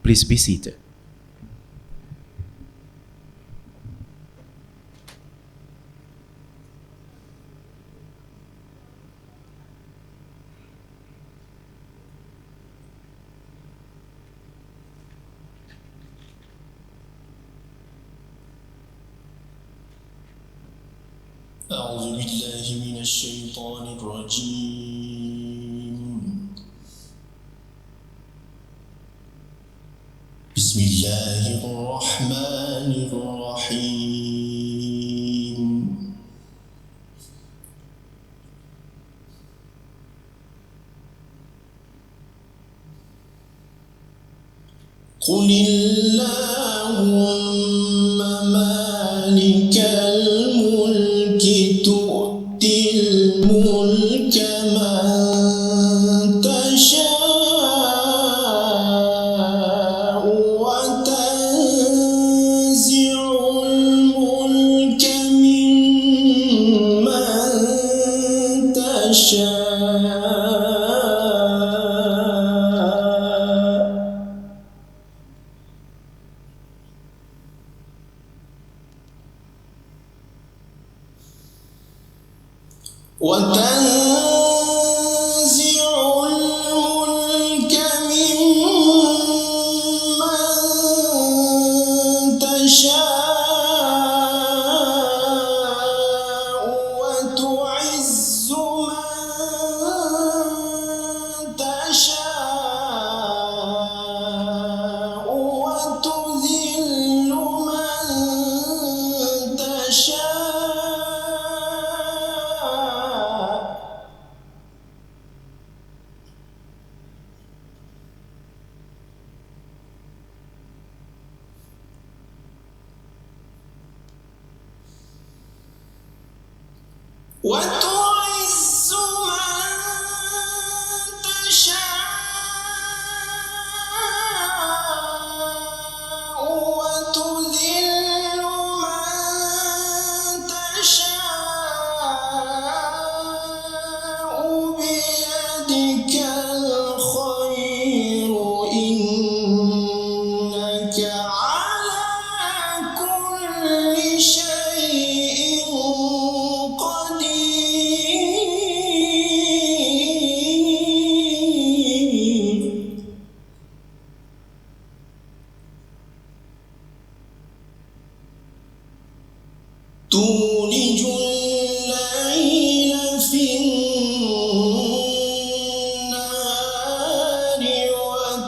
Please be seated. أعوذ بالله من الشيطان الرجيم. بسم الله الرحمن الرحيم. قل اللهم مالك الملك تؤتي الملك من تشاء وتنزع الملك ممن تشاء وتنزع الملك ممن تشاء وتعز من تشاء وتذل من تشاء وتعز من تشاء وتذل من تشاء بيدك الخير إنك على كل شيء تولج الليل في النهار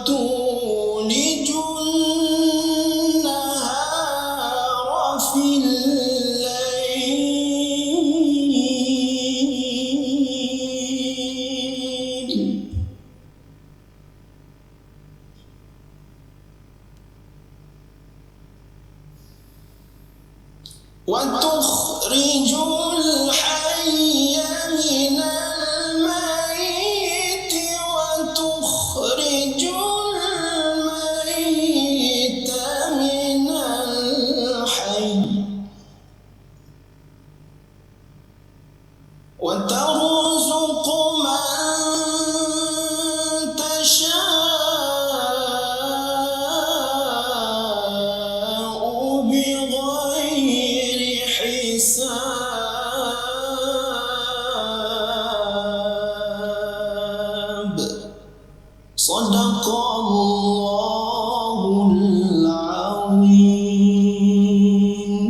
وتولج النهار في الليل وتخرج الحي من الميت وتخرج الميت من الحي وترزق من تشاء بغير حساب. صدق الله العظيم.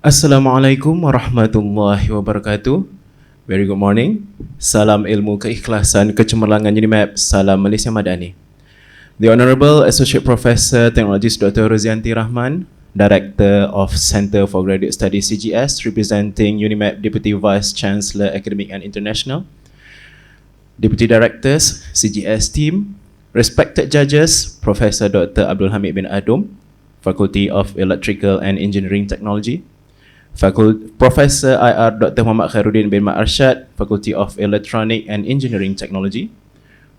Assalamualaikum warahmatullahi wabarakatuh. Very good morning. Salam ilmu keikhlasan kecemerlangan UNIMAP. Salam Malaysia Madani. The Honourable Associate Professor Technologist Dr. Rozianti Rahman, Director of Centre for Graduate Studies CGS, representing UNIMAP Deputy Vice Chancellor Academic and International, Deputy Directors, CGS team, respected judges, Professor Dr. Abdul Hamid bin Adom, Faculty of Electrical and Engineering Technology, Professor IR Dr. Muhammad Khairuddin bin Mat Arsyad, Faculty of Electronic and Engineering Technology,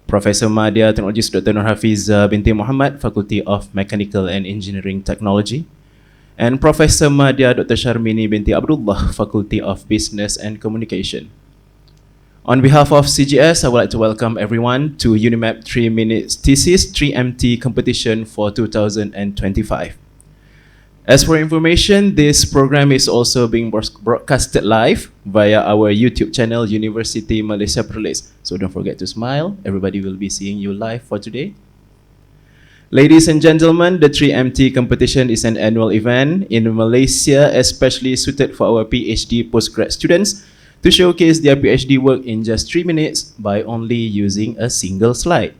Professor Madya Technologist Dr. Nur Hafiza binti Muhammad, Faculty of Mechanical and Engineering Technology, and Professor Madya Dr. Sharmini binti Abdullah, Faculty of Business and Communication. On behalf of CGS, I would like to welcome everyone to UNIMAP 3 Minutes Thesis 3MT competition for 2025. As for information, this program is also being broadcasted live via our YouTube channel, University Malaysia Perlis. So don't forget to smile. Everybody will be seeing you live for today. Ladies and gentlemen, the 3MT competition is an annual event in Malaysia, especially suited for our PhD postgrad students to showcase their PhD work in just 3 minutes by only using a single slide.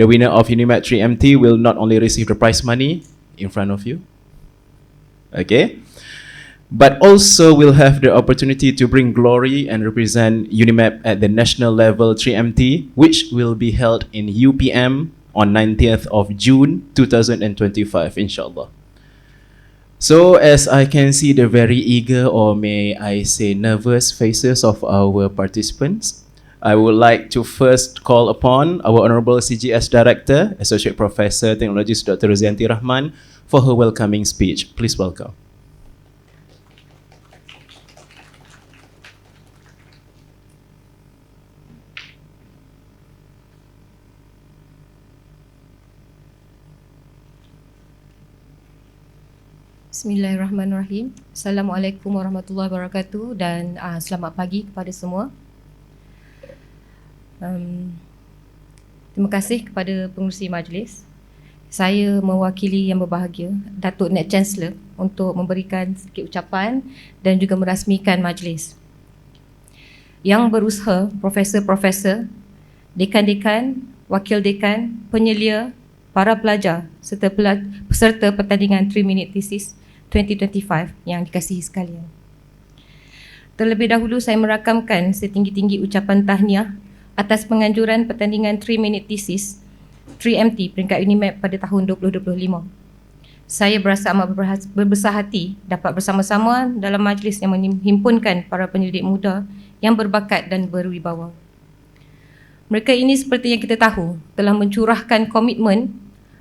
The winner of UNIMAP 3MT will not only receive the prize money in front of you, okay, but also will have the opportunity to bring glory and represent UNIMAP at the national level 3MT, which will be held in UPM on 19th of June 2025, inshallah. So as I can see the very eager, or may I say nervous faces of our participants, I would like to first call upon our Honorable CGS Director, Associate Professor Technologist Dr. Rozianti Rahman for her welcoming speech. Please welcome. Bismillahirrahmanirrahim. Assalamualaikum warahmatullahi wabarakatuh dan selamat pagi kepada semua. Terima kasih kepada pengerusi majlis. Saya mewakili yang berbahagia, Datuk Net Chancellor, untuk memberikan sedikit ucapan dan juga merasmikan majlis. Yang berusaha, profesor-profesor, dekan-dekan, wakil dekan, penyelia, para pelajar serta peserta pertandingan 3 Minute Thesis 2025 yang dikasihi sekalian. Terlebih dahulu saya merakamkan setinggi-tinggi ucapan tahniah atas penganjuran pertandingan 3 Minute Thesis 3MT peringkat UNIMAP pada tahun 2025. Saya berasa amat berbesar hati dapat bersama-sama dalam majlis yang menghimpunkan para penyelidik muda yang berbakat dan berwibawa. Mereka ini seperti yang kita tahu telah mencurahkan komitmen,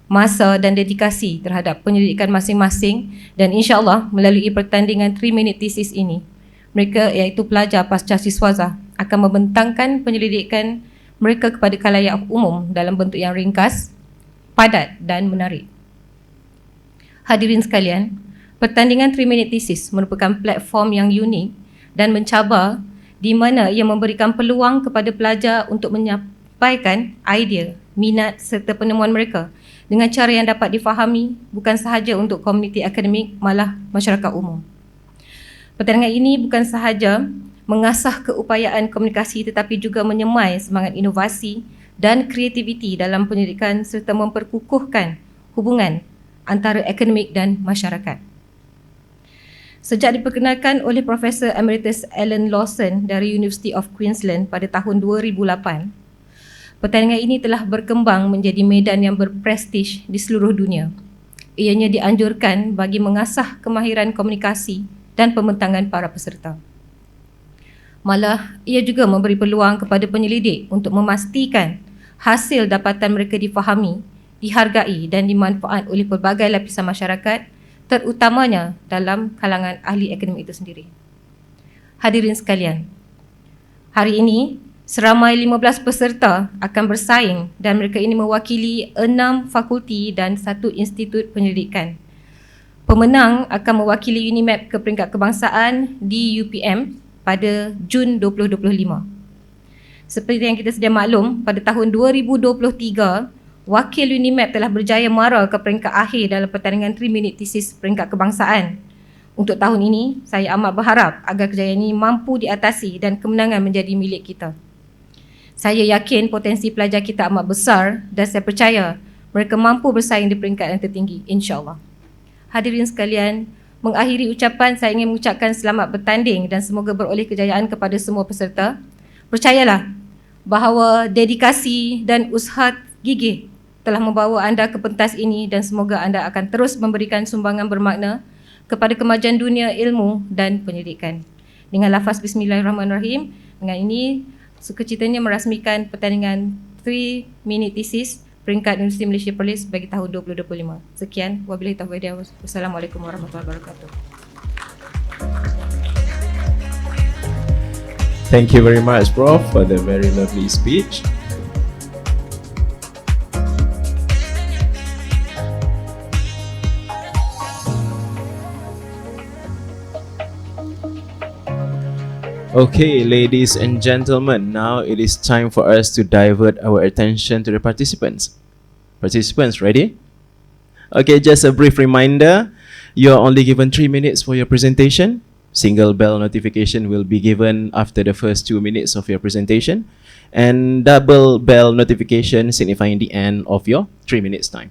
masa dan dedikasi terhadap penyelidikan masing-masing dan insya-Allah melalui pertandingan 3 Minute Thesis ini, mereka iaitu pelajar pasca siswaza akan membentangkan penyelidikan mereka kepada khalayak umum dalam bentuk yang ringkas, padat dan menarik. Hadirin sekalian, pertandingan 3 Minute Thesis merupakan platform yang unik dan mencabar di mana ia memberikan peluang kepada pelajar untuk menyampaikan idea, minat serta penemuan mereka dengan cara yang dapat difahami bukan sahaja untuk komuniti akademik, malah masyarakat umum. Pertandingan ini bukan sahaja mengasah keupayaan komunikasi tetapi juga menyemai semangat inovasi dan kreativiti dalam pendidikan serta memperkukuhkan hubungan antara akademik dan masyarakat. Sejak diperkenalkan oleh Profesor Emeritus Alan Lawson dari University of Queensland pada tahun 2008, pertandingan ini telah berkembang menjadi medan yang berprestij di seluruh dunia. Ianya dianjurkan bagi mengasah kemahiran komunikasi dan pembentangan para peserta. Malah, ia juga memberi peluang kepada penyelidik untuk memastikan hasil dapatan mereka difahami, dihargai dan dimanfaat oleh pelbagai lapisan masyarakat, terutamanya dalam kalangan ahli akademik itu sendiri. Hadirin sekalian, hari ini seramai 15 peserta akan bersaing dan mereka ini mewakili 6 fakulti dan 1 institut penyelidikan. Pemenang akan mewakili UNIMAP ke peringkat kebangsaan di UPM pada Jun 2025. Seperti yang kita sedia maklum, pada tahun 2023, wakil UNIMAP telah berjaya mara ke peringkat akhir dalam pertandingan 3 Minute Thesis peringkat kebangsaan. Untuk tahun ini, saya amat berharap agar kejayaan ini mampu diatasi dan kemenangan menjadi milik kita. Saya yakin potensi pelajar kita amat besar dan saya percaya mereka mampu bersaing di peringkat yang tertinggi, insya-Allah. Hadirin sekalian, mengakhiri ucapan saya ingin mengucapkan selamat bertanding dan semoga beroleh kejayaan kepada semua peserta. Percayalah bahawa dedikasi dan usaha gigih telah membawa anda ke pentas ini dan semoga anda akan terus memberikan sumbangan bermakna kepada kemajuan dunia ilmu dan pendidikan. Dengan lafaz Bismillahirrahmanirrahim, dengan ini sukacitanya merasmikan pertandingan 3 Minute Thesis peringkat Universiti Malaysia Perlis bagi tahun 2025. Sekian, wabillahi taufiq wal hidayah. Wassalamualaikum warahmatullahi wabarakatuh. Thank you very much, Prof, for the very lovely speech. Okay, ladies and gentlemen, now it is time for us to divert our attention to the participants. Participants, ready? Okay, just a brief reminder. You are only given 3 minutes for your presentation. Single bell notification will be given after the first 2 minutes of your presentation, and double bell notification signifying the end of your 3 minutes time.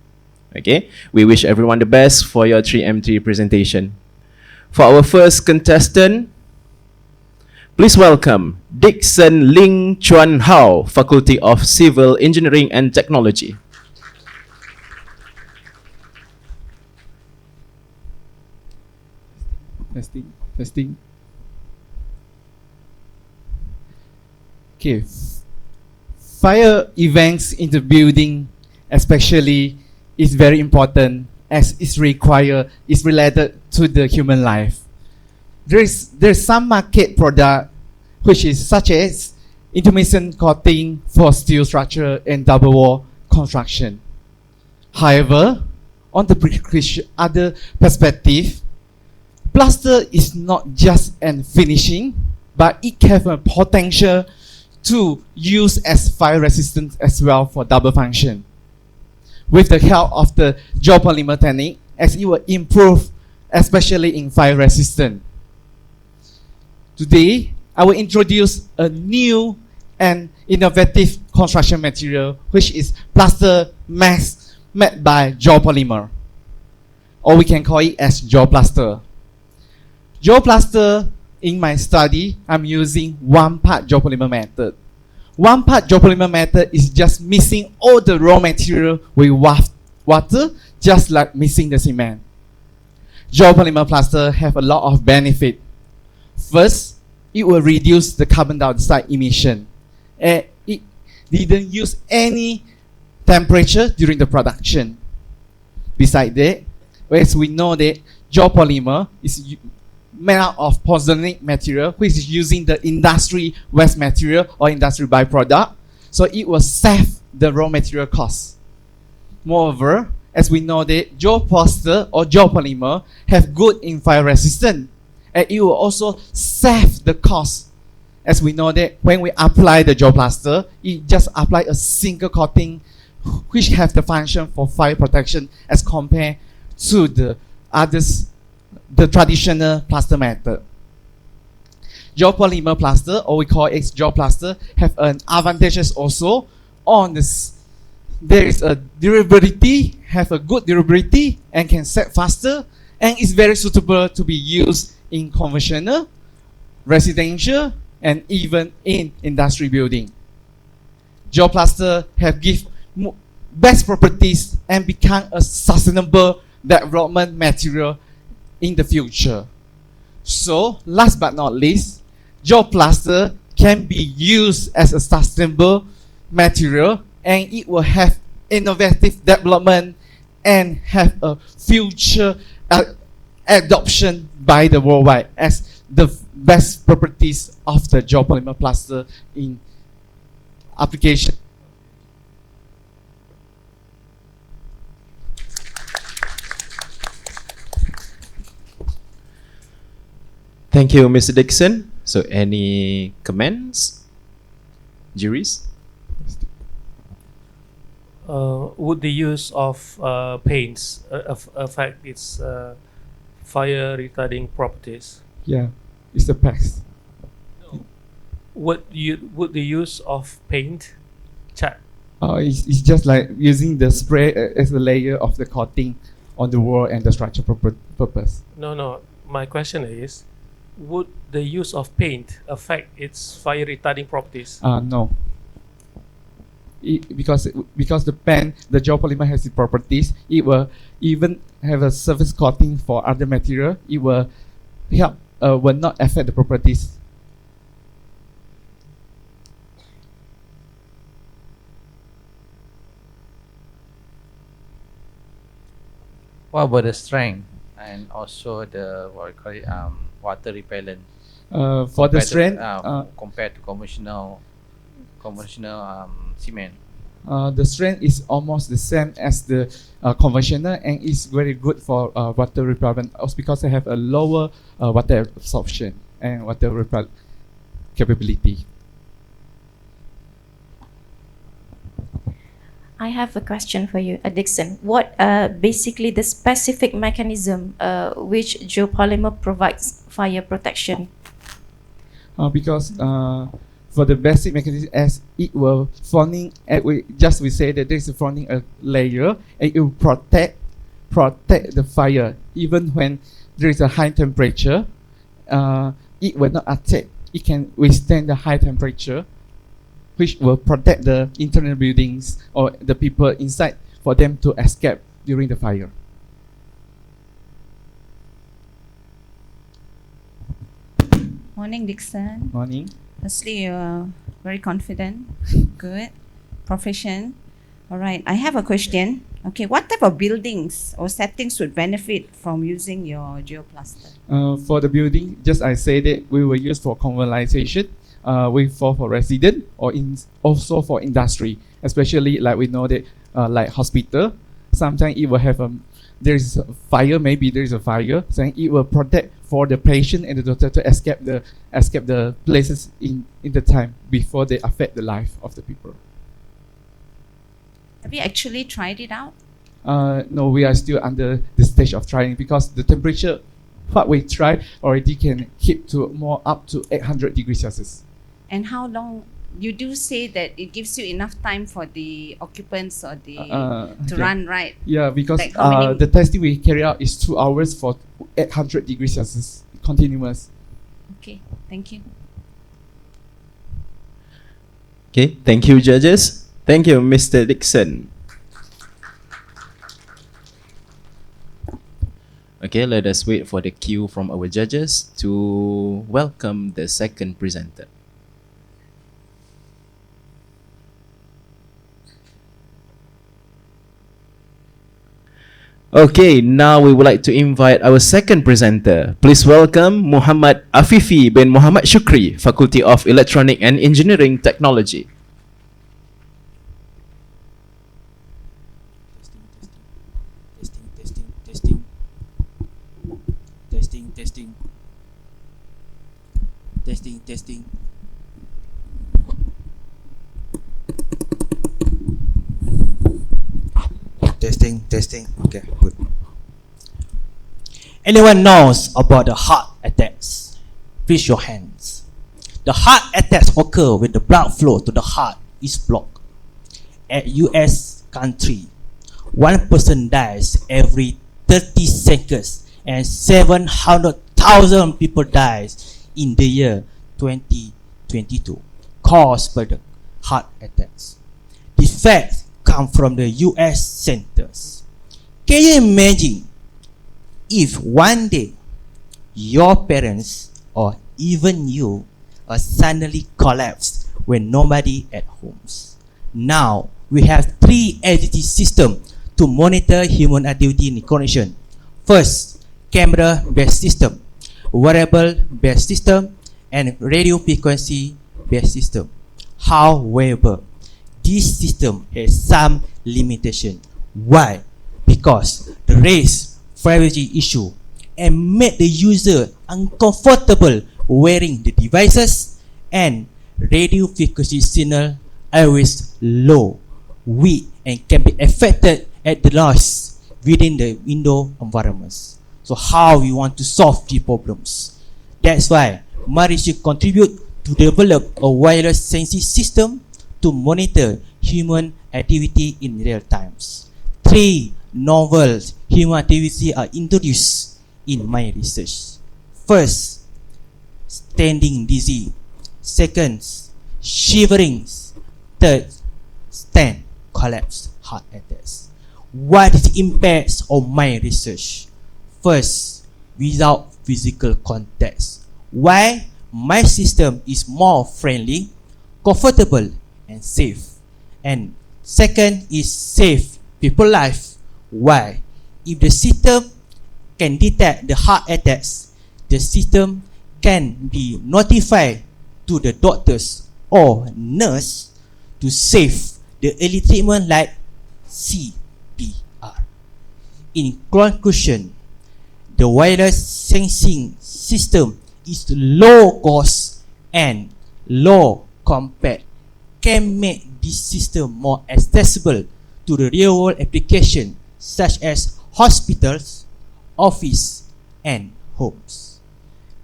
Okay, we wish everyone the best for your 3M3 presentation. For our first contestant, please welcome Dixon Ling Chuan Hao, Faculty of Civil Engineering and Technology. Testing. Okay. Fire events in the building, especially, is very important as it's related to the human life. There's some market product which is such as intermittent coating for steel structure and double wall construction. However, on the other perspective, plaster is not just an finishing, but it has a potential to use as fire resistant as well for double function. With the help of the geopolymer technique, as it will improve, especially in fire resistant. Today, I will introduce a new and innovative construction material, which is plaster mass made by geopolymer, or we can call it as geoplaster. Geoplaster, in my study, I'm using 1-part geopolymer method. 1-part geopolymer method is just mixing all the raw material with water, just like mixing the cement. Geopolymer plaster have a lot of benefit. First, it will reduce the carbon dioxide emission. And it didn't use any temperature during the production. Besides that, as we know that geopolymer is made out of pozzolanic material, which is using the industry waste material or industry byproduct, so it will save the raw material costs. Moreover, as we know that geoplaster or geopolymer have good in fire resistance, and it will also save the cost. As we know that when we apply the geoplaster, it just apply a single coating which have the function for fire protection as compared to the others, the traditional plaster method. Geopolymer plaster, or we call it geoplaster, have an advantages also on this. There is a durability, have a good durability, and can set faster, and is very suitable to be used in conventional, residential, and even in industry building. Geoplaster have give best properties and become a sustainable development material in the future. So, last but not least, geoplaster can be used as a sustainable material, and it will have innovative development and have a future adoption by the worldwide as the best properties of the geopolymer plaster in application. Thank you, Mr. Dixon. So, any comments? Juries? Would the use of paints affect its fire retarding properties? Yeah, it's the past. Would the use of paint chat? It's just like using the spray as a layer of the coating on the wall and the structure purpose. No. My question is, would the use of paint affect its fire retarding properties? No. Because the geopolymer has its properties, it will even have a surface coating for other material. It will help, will not affect the properties. What about the strength and also the water repellent? For the compared to, strength, compared to conventional cement? the strength is almost the same as the conventional, and is very good for water repellent, also because they have a lower water absorption and water repellent capability. I have a question for you, Dixon. What basically the specific mechanism which geopolymer provides fire protection? Because for the basic mechanism, as it will forming, we say that there is a forming a layer, and it will protect the fire even when there is a high temperature. It will not attack. It can withstand the high temperature, which will protect the internal buildings or the people inside for them to escape during the fire. Morning, Dixon. Morning. Firstly, you're very confident, good, proficient. All right, I have a question. Okay, what type of buildings or settings would benefit from using your geoplaster? For the building, just I say that we will use for conventionalization, for resident or also for industry, especially like we know that like hospital, sometimes it will have there is a fire, maybe there is a fire, so it will protect for the patient and the doctor to escape the places in the time before they affect the life of the people. Have you actually tried it out? No, we are still under the stage of trying, because the temperature, what we tried already can keep to more up to 800 degrees Celsius. And how long? You do say that it gives you enough time for the occupants or the to okay. run, right? Yeah, because Like how many- the testing we carry out is 2 hours for 800 degrees Celsius continuous. Okay, thank you. Okay, thank you, judges. Thank you, Mr. Dixon. Okay, let us wait for the cue from our judges to welcome the second presenter. Okay, now we would like to invite our second presenter. Please welcome Muhammad Afifi bin Muhammad Shukri, Faculty of Electronic and Engineering Technology. Testing. Testing. Okay, good. Anyone knows about the heart attacks? Raise your hands. The heart attacks occur when the blood flow to the heart is blocked. At US country, one person dies every 30 seconds and 700,000 people dies in the year 2022 caused by the heart attacks. The facts come from the US centers. Can you imagine if one day your parents or even you are suddenly collapsed when nobody at homes? Now we have 3 entity systems to monitor human activity in connection. First, camera based system, wearable based system, and radio frequency based system. However, this system has some limitation. Why? Because the raise privacy issue and make the user uncomfortable wearing the devices, and radio frequency signal always low, weak, and can be affected at the noise within the window environments. So how we want to solve these problems? That's why Mari should contribute to develop a wireless sensing system to monitor human activity in real times. 3 novel human activity are introduced in my research. First, standing dizzy. Second, shivering. Third, stand collapse heart attacks. What is the impacts of my research? First, without physical contact. Why? My system is more friendly, comfortable, and safe. And second is save people life. Why? If the system can detect the heart attacks, the system can be notified to the doctors or nurse to save the early treatment like CPR. In conclusion, the wireless sensing system is low cost and low compact, can make this system more accessible to the real world application such as hospitals, office and homes.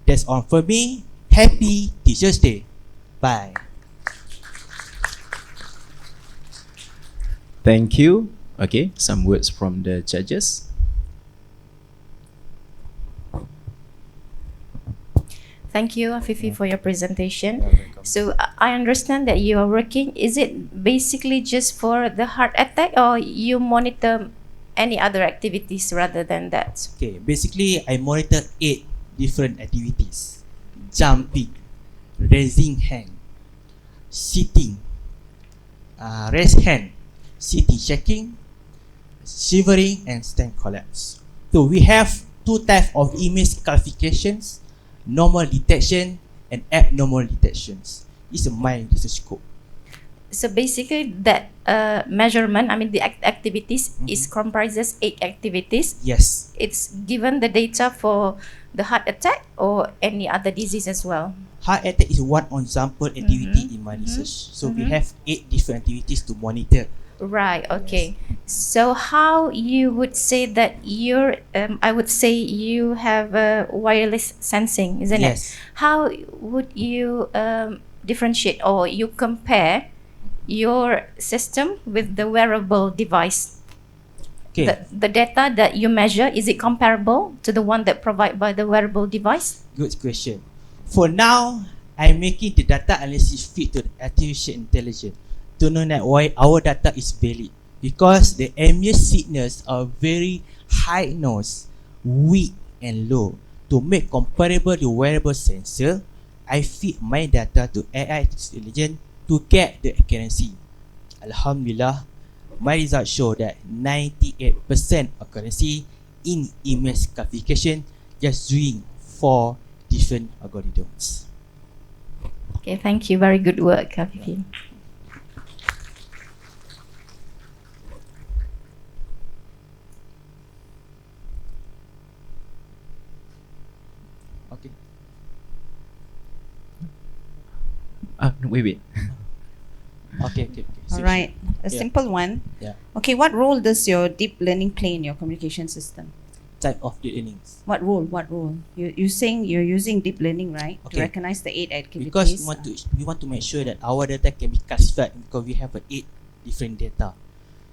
That's all for me. Happy Teachers Day. Bye. Thank you. Okay, some words from the judges. Thank you, Afifi, for your presentation. So I understand that you are working. Is it basically just for the heart attack, or you monitor any other activities rather than that? Okay, basically I monitor 8 different activities: jumping, raising hand, sitting, raise hand, sitting checking, shivering and stand collapse. So we have 2 types of image classifications: normal detection and abnormal detections. It's my research scope. So basically that measurement, I mean the activities is comprises 8 activities. Yes. It's given the data for the heart attack or any other disease as well. Heart attack is one example activity in my research. So we have 8 different activities to monitor. Right, okay. So how you would say that you're, I would say you have wireless sensing, isn't Yes. it? How would you differentiate or you compare your system with the wearable device? Okay. The data that you measure, is it comparable to the one that provided by the wearable device? Good question. For now, I'm making the data analysis fit to the artificial intelligence to know that why our data is valid, because the ambient signals are very high noise, weak and low. To make comparable the wearable sensor, I feed my data to AI intelligence to get the accuracy. Alhamdulillah, my results show that 98% accuracy in image classification just doing 4 different algorithms. Okay, thank you. Very good work, Afifi. Okay. Wait. Okay. All right. A Yeah. simple one. Yeah. Okay, what role does your deep learning play in your communication system? Type of deep learnings. What role? You saying you're using deep learning, right? To Okay. recognize the 8 activities. Because we want to make sure that our data can be classified, because we have 8 different data.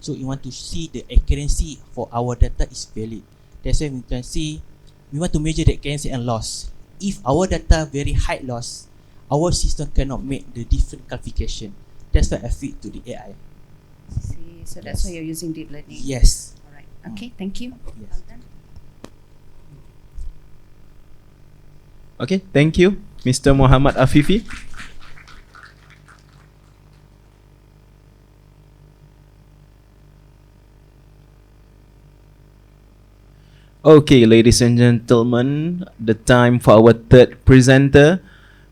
So we want to see the accuracy for our data is valid. That's why we can see we want to measure the accuracy and loss. If our data very high loss, our system cannot make the different classification. That's why I feed to the AI. See, so that's why you're using deep learning. Yes. All right. Okay, thank you. Yes. Well done. Okay, thank you, Mr. Muhammad Afifi. Okay, ladies and gentlemen, the time for our third presenter,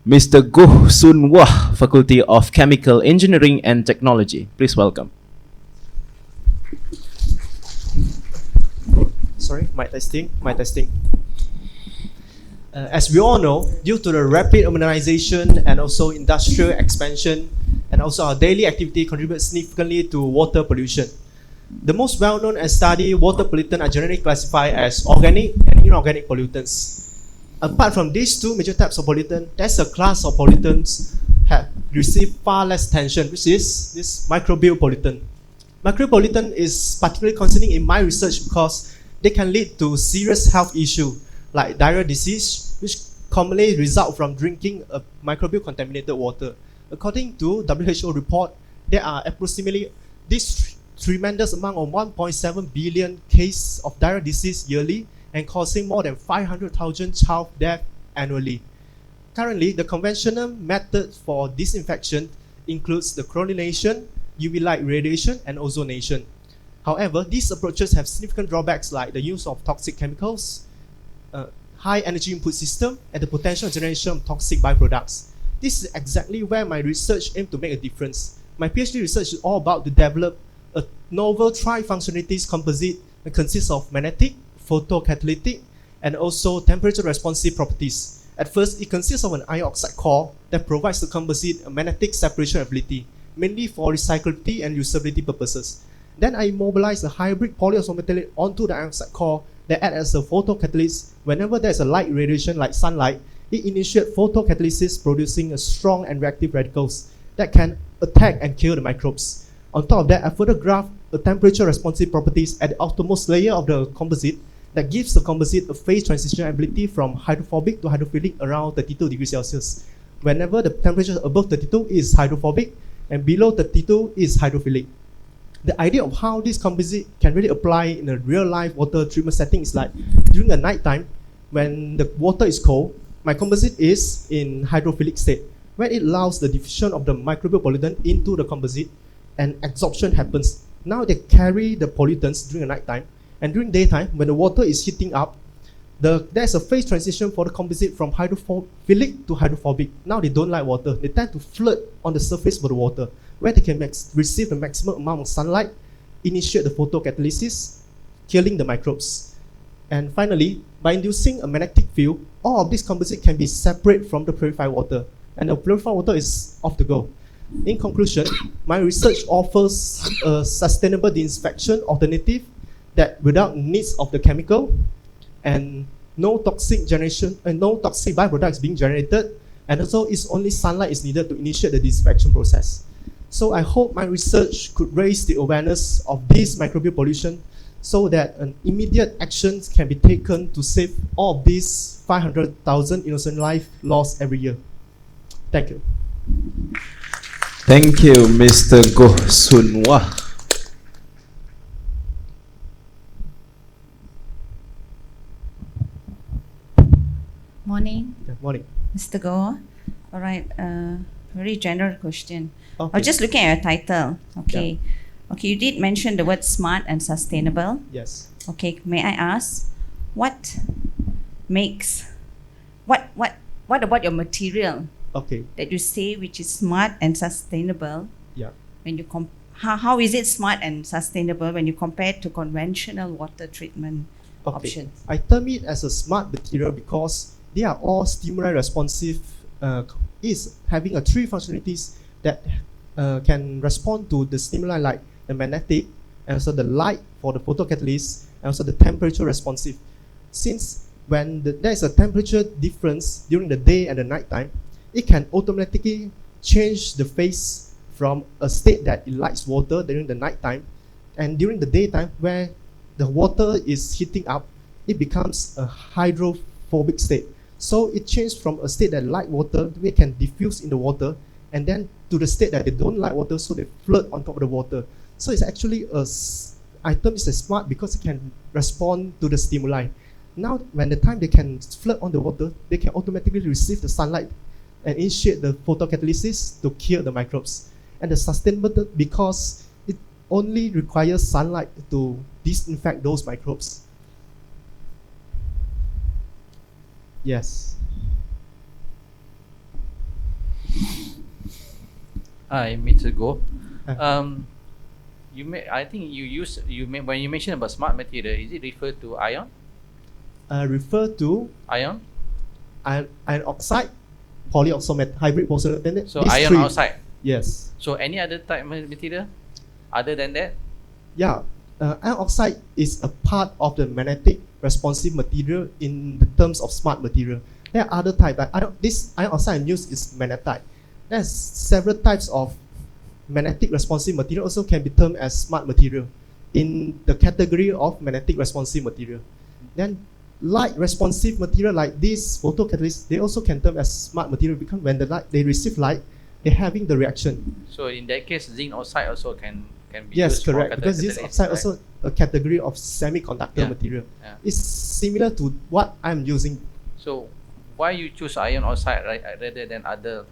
Mr. Goh Soon Wah, Faculty of Chemical Engineering and Technology. Please welcome. Sorry, mic testing. As we all know, due to the rapid urbanization and also industrial expansion, and also our daily activity contributes significantly to water pollution. The most well-known and studied water pollutants are generally classified as organic and inorganic pollutants. Apart from these 2 major types of pollutants, there's a class of pollutants have received far less attention, which is this microbial pollutant. Microbial pollutant is particularly concerning in my research because they can lead to serious health issues like diarrheal disease, which commonly result from drinking a microbial contaminated water. According to WHO report, there are approximately this tremendous amount of 1.7 billion cases of diarrheal disease yearly and causing more than 500,000 child deaths annually. Currently, the conventional method for disinfection includes the chlorination, UV light radiation, and ozonation. However, these approaches have significant drawbacks like the use of toxic chemicals, high energy input system, and the potential generation of toxic byproducts. This is exactly where my research aimed to make a difference. My PhD research is all about to develop a novel tri-functionalities composite that consists of magnetic, photocatalytic, and also temperature responsive properties. At first, it consists of an iron oxide core that provides the composite a magnetic separation ability, mainly for recyclability and usability purposes. Then I mobilize a hybrid polyisometallic onto the iron oxide core that acts as a photocatalyst. Whenever there's a light radiation like sunlight, it initiates photocatalysis, producing a strong and reactive radicals that can attack and kill the microbes. On top of that, I further graph the temperature responsive properties at the outermost layer of the composite that gives the composite a phase transition ability from hydrophobic to hydrophilic around 32 degrees Celsius. Whenever the temperature above 32 is hydrophobic and below 32 is hydrophilic. The idea of how this composite can really apply in a real life water treatment setting is like during the night time when the water is cold, my composite is in hydrophilic state where it allows the diffusion of the microbial pollutant into the composite and absorption happens. Now they carry the pollutants during the night time, and during daytime when the water is heating up, there's a phase transition for the composite from hydrophilic to hydrophobic. Now they don't like water. They tend to float on the surface of the water where they can receive the maximum amount of sunlight, initiate the photocatalysis, killing the microbes. And finally, by inducing a magnetic field, all of this composite can be separate from the purified water, and the purified water is off the go. In conclusion, my research offers a sustainable disinfection alternative that without needs of the chemical and no toxic generation and no toxic byproducts being generated, and also it's only sunlight is needed to initiate the disinfection process. So I hope my research could raise the awareness of this microbial pollution so that an immediate actions can be taken to save all of these 500,000 innocent lives lost every year. Thank you. Thank you, Mr. Goh Sun Wah. Morning, Good morning. Mr. Goh. All right, very general question. I Okay. was just looking at your title. Okay. Okay, you did mention the word smart and sustainable. Yes. Okay, may I ask, what makes, what about your material Okay. that you say which is smart and sustainable? Yeah. When you how is it smart and sustainable when you compare it to conventional water treatment options? I term it as a smart material because they are all stimuli responsive. Is having a three functionalities that can respond to the stimuli like the magnetic, and also the light for the photocatalyst, and also the temperature responsive. Since when there is a temperature difference during the day and the night time, it can automatically change the phase from a state that it likes water during the night time, and during the daytime where the water is heating up, it becomes a hydrophobic state. So it changed from a state that like water, we can diffuse in the water, and then to the state that they don't like water, so they float on top of the water. So it's actually item is smart because it can respond to the stimuli. Now, when the time they can float on the water, they can automatically receive the sunlight and initiate the photocatalysis to kill the microbes. And the sustainable because it only requires sunlight to disinfect those microbes. Yes. Hi, Mr. Go. Uh. I think when you mentioned about smart material, is it referred to ion? Refer to Ion? iron oxide, polyoxomet, hybrid polyoxomet. So ion oxide. Yes. So any other type of material other than that? Yeah. Iron oxide is a part of the magnetic responsive material in the terms of smart material. There are other types. This iron oxide used is magnetite. There's several types of magnetic responsive material also can be termed as smart material in the category of magnetic responsive material. Then light responsive material like this photocatalyst, they also can term as smart material because when they receive light, they're having the reaction. So in that case, zinc oxide also can be Yes, used correct. for Because this catalyst, oxide right? also a category of semiconductor Yeah. material. Yeah. It's similar to what I'm using. So why you choose iron oxide rather than other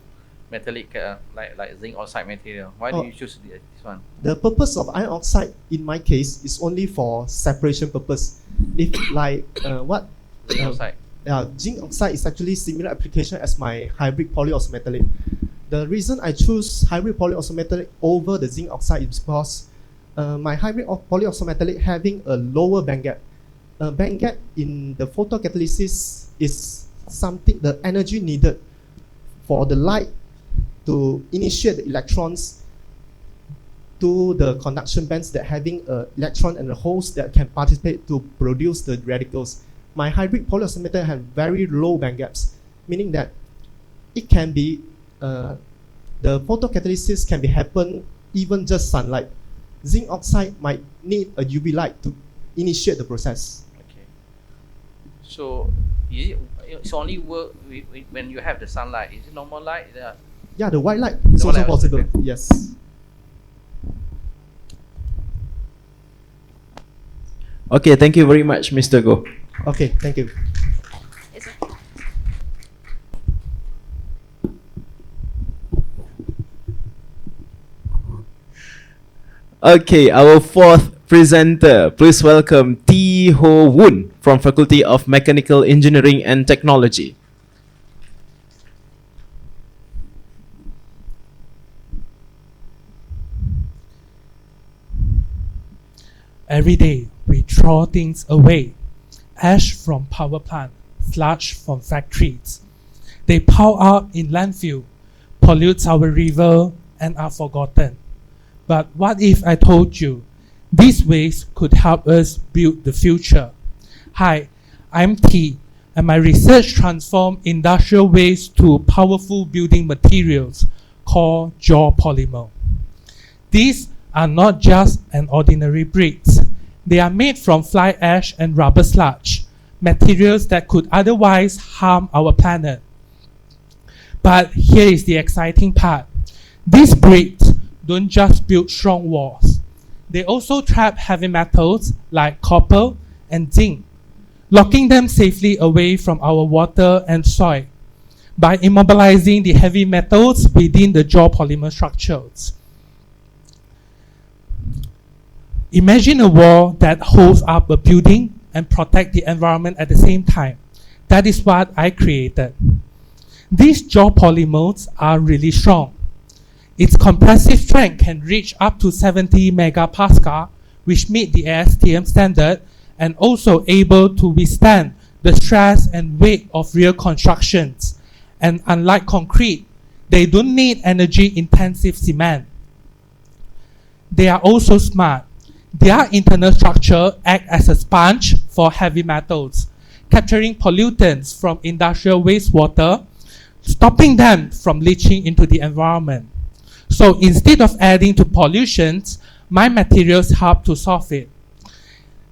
metallic like zinc oxide material? Why do you choose this one? The purpose of iron oxide in my case is only for separation purpose. If like what Zinc oxide. zinc oxide is actually similar application as my hybrid polyoxometallic. The reason I choose hybrid polyoxometallic over the zinc oxide is because my hybrid polyoxometallic having a lower band gap. Band gap in the photocatalysis is something, the energy needed for the light to initiate the electrons to the conduction bands that having an electron and a holes that can participate to produce the radicals. My hybrid polyoxometallic have very low band gaps, meaning that it can be, the photocatalysis can be happen even just sunlight. Zinc oxide might need a UV light to initiate the process. Okay. So is it's only work when you have the sunlight? Is it normal light? Yeah, the white light is also possible. Yes. Okay, thank you very much, Mr. Go. Okay, thank you. Okay, our fourth presenter, please welcome T. Ho Woon from Faculty of Mechanical Engineering and Technology. Every day, we throw things away. Ash from power plant, sludge from factories. They pile up in landfill, pollute our river, and are forgotten. But what if I told you these waste could help us build the future? Hi, I'm T, and my research transforms industrial waste to powerful building materials called geopolymer. These are not just an ordinary bricks. They are made from fly ash and rubber sludge, materials that could otherwise harm our planet. But here is the exciting part. These bricks don't just build strong walls. They also trap heavy metals like copper and zinc, locking them safely away from our water and soil by immobilizing the heavy metals within the geopolymer structures. Imagine a wall that holds up a building and protects the environment at the same time. That is what I created. These geopolymers are really strong. Its compressive strength can reach up to 70 megapascal, which meet the ASTM standard, and also able to withstand the stress and weight of real constructions. And unlike concrete, they don't need energy-intensive cement. They are also smart. Their internal structure acts as a sponge for heavy metals, capturing pollutants from industrial wastewater, stopping them from leaching into the environment. So instead of adding to pollutions, my materials help to solve it.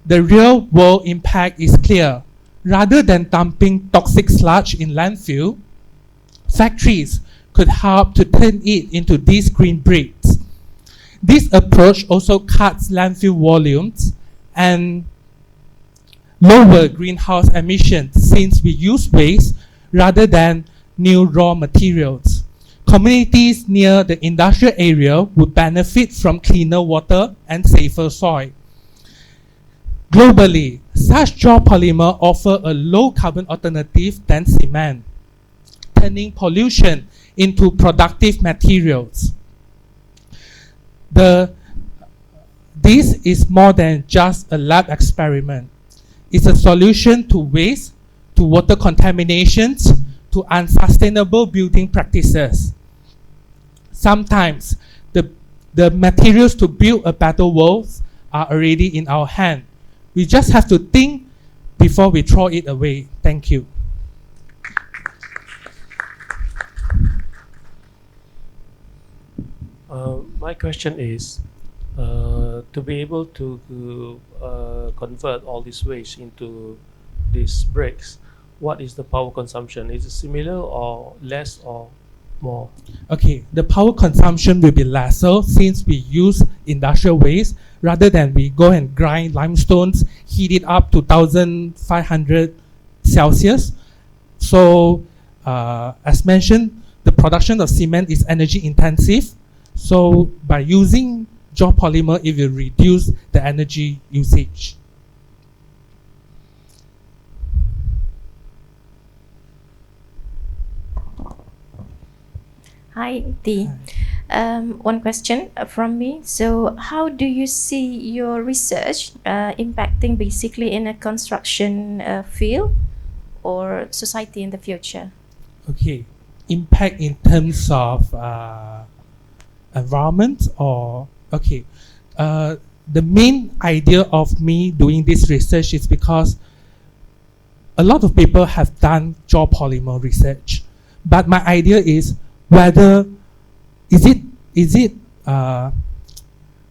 The real world impact is clear. Rather than dumping toxic sludge in landfill, factories could help to turn it into these green bricks. This approach also cuts landfill volumes and lower greenhouse emissions since we use waste rather than new raw materials. Communities near the industrial area would benefit from cleaner water and safer soil. Globally, such geopolymer offer a low carbon alternative than cement, turning pollution into productive materials. This is more than just a lab experiment. It's a solution to waste, to water contaminations, to unsustainable building practices. Sometimes the materials to build a better world are already in our hand. We just have to think before we throw it away. Thank you. My question is, to be able to convert all this waste into these bricks, what is the power consumption? Is it similar or less or more? Okay, the power consumption will be lesser since we use industrial waste rather than we go and grind limestones, heat it up to 1500 Celsius. So as mentioned, the production of cement is energy intensive. So by using geopolymer, it will reduce the energy usage. Hi, T. One question from me. So, how do you see your research impacting basically in a construction field or society in the future? Okay, impact in terms of environment or okay. The main idea of me doing this research is because a lot of people have done jaw polymer research, but my idea is whether is it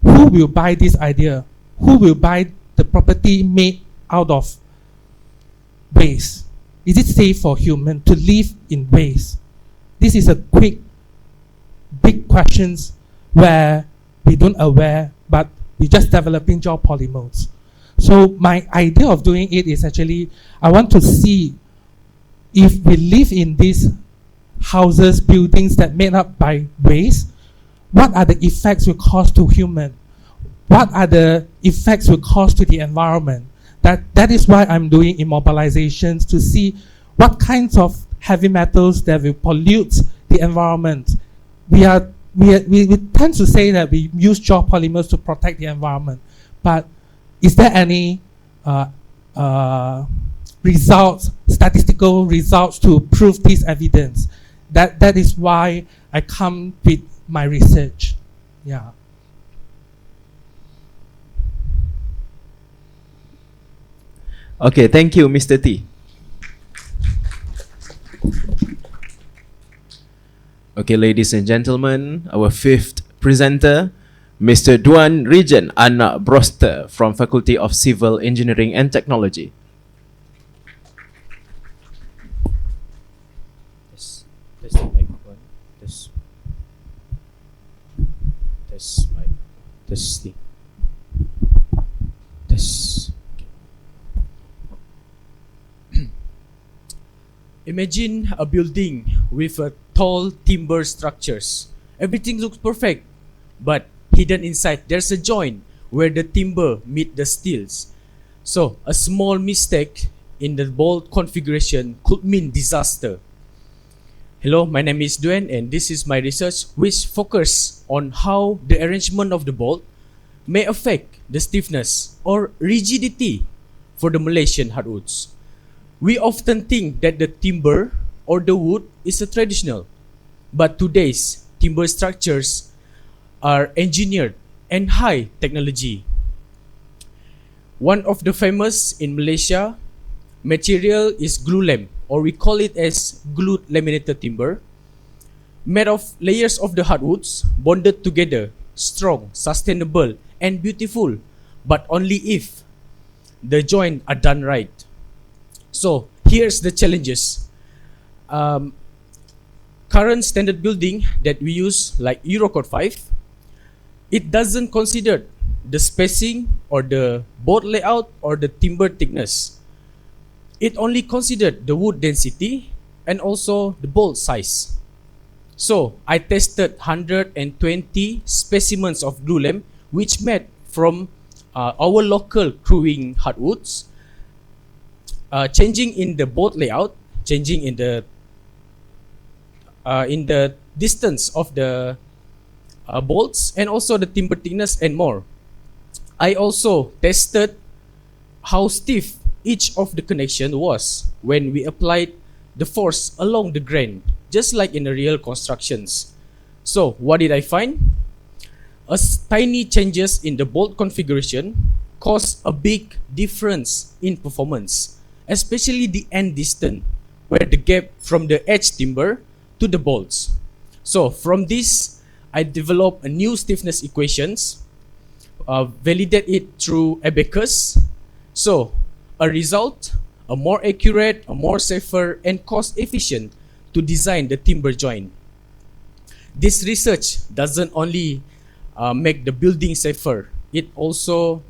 who will buy this idea? Who will buy the property made out of waste? Is it safe for human to live in waste? This is a big questions where we don't aware, but we just developing jaw polymers. So my idea of doing it is actually, I want to see if we live in these houses, buildings that made up by waste, what are the effects will cause to human? What are the effects will cause to the environment? That is why I'm doing immobilizations to see what kinds of heavy metals that will pollute the environment. We tend to say that we use jaw polymers to protect the environment, but is there any results, statistical results to prove this evidence? That is why I come with my research. Yeah. Okay, thank you, Mr. T. Okay, ladies and gentlemen, our fifth presenter, Mr. Duan Rijan Anak Broster from Faculty of Civil Engineering and Technology. Test the microphone. Test mic. Testing. Test. Imagine a building with a tall timber structures. Everything looks perfect, but hidden inside there's a joint where the timber meet the steels. So a small mistake in the bolt configuration could mean disaster. Hello, my name is Duan and this is my research which focus on how the arrangement of the bolt may affect the stiffness or rigidity for the Malaysian hardwoods. We often think that the timber or the wood is a traditional, but today's timber structures are engineered and high technology. One of the famous in Malaysia material is glulam, or we call it as glued laminated timber, made of layers of the hardwoods bonded together, strong, sustainable and beautiful, but only if the joints are done right. So here's the challenges. Current standard building that we use like Eurocode 5, it doesn't consider the spacing or the board layout or the timber thickness. It only considered the wood density and also the bolt size. So I tested 120 specimens of glulam which made from our local crewing hardwoods, changing in the bolt layout, changing in the distance of the bolts and also the timber thickness and more. I also tested how stiff each of the connection was when we applied the force along the grain, just like in the real constructions. So what did I find? Tiny changes in the bolt configuration cause a big difference in performance, especially the end distance, where the gap from the edge timber to the bolts. So from this, I developed a new stiffness equations, validate it through abacus. So a result, a more accurate, a more safer and cost efficient to design the timber joint. This research doesn't only make the building safer, it also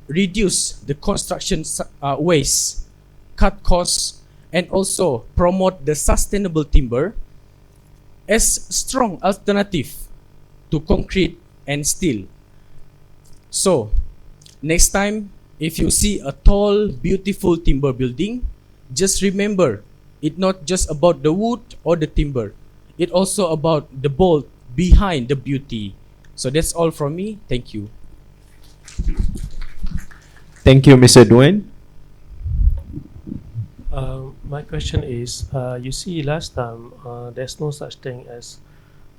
reduce the construction waste, cut costs, and also promote the sustainable timber as strong alternative to concrete and steel. So next time, if you see a tall, beautiful timber building, just remember, it's not just about the wood or the timber. It also about the bolt behind the beauty. So that's all from me. Thank you. Thank you, Mr. Dwayne. My question is, you see, last time there's no such thing as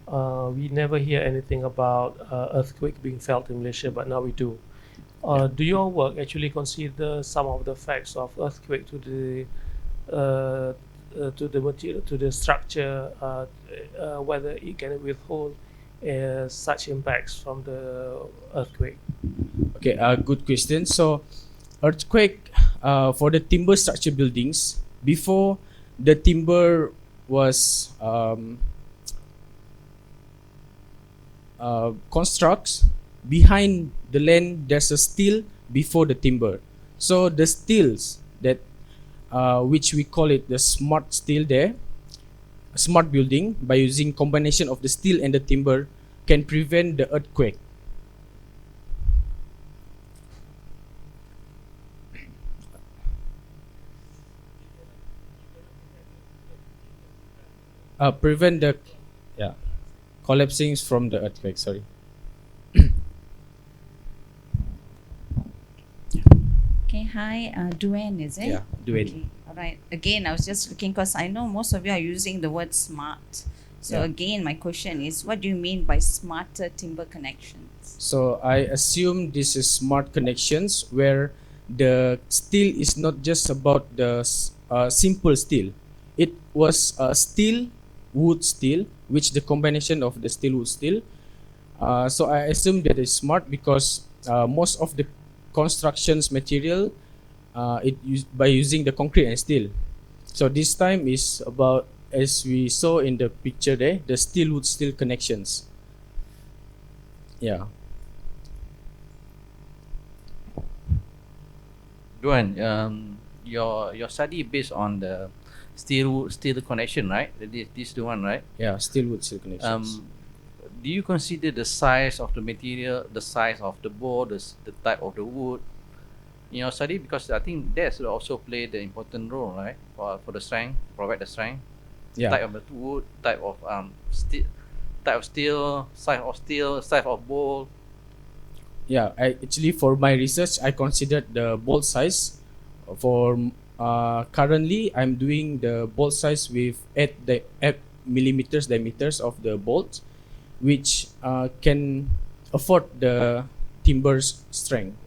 we never hear anything about earthquake being felt in Malaysia, but now we do. Do your work actually consider some of the effects of earthquake to the material, to the structure, whether it can withhold such impacts from the earthquake? Okay, good question. So, earthquake for the timber structure buildings, before the timber was constructs, behind the land there's a steel before the timber. So the steels that which we call it the smart steel there, smart building, by using combination of the steel and the timber can prevent the earthquake. Prevent the collapsing from the earthquake. Sorry. Okay, hi, Duane, is it? Yeah, Duane. Okay, all right. Again, I was just looking because I know most of you are using the word smart. So Yeah. again, my question is, what do you mean by smarter timber connections? So I assume this is smart connections where the steel is not just about the simple steel. It was steel, wood steel, which the combination of the steel wood steel. So I assume that is smart because most of the constructions material by using the concrete and steel. So this time is about, as we saw in the picture there, the steel wood steel connections. Yeah. Duan, your study based on the steel connection, right? This the one, right? Yeah, steel wood steel connections. Do you consider the size of the material, the size of the board, the type of the wood in your study? Because I think that should also play the important role, right? For the strength, provide the strength. Yeah. Type of the wood, type of steel, size of bolt. Yeah, I actually for my research I considered the bolt size. For currently I'm doing the bolt size with 8 millimeters diameters of the bolt, which can afford the timber's strength.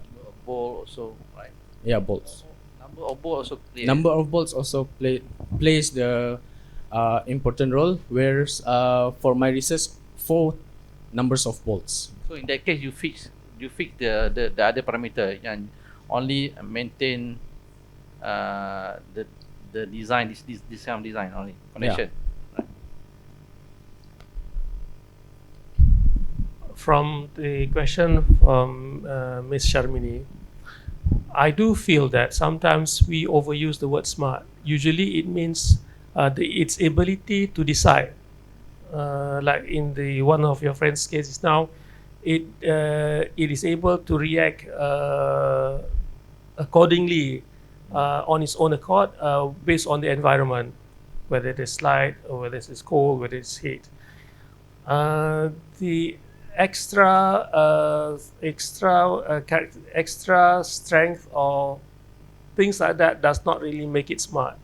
Number of bolt also, right? Yeah, bolts. Number of bolt also play. Number of bolts also plays the important role. Whereas for my research, 4 numbers of bolts. So in that case, you fix the other parameter and only maintain the design, this kind of design only connection. Right? From the question from Ms. Sharmini, I do feel that sometimes we overuse the word smart. Usually it means its ability to decide. Like in the one of your friend's cases now, it is able to react accordingly on its own accord based on the environment, whether it is light or whether it is cold, whether it's heat. The extra strength or things like that does not really make it smart.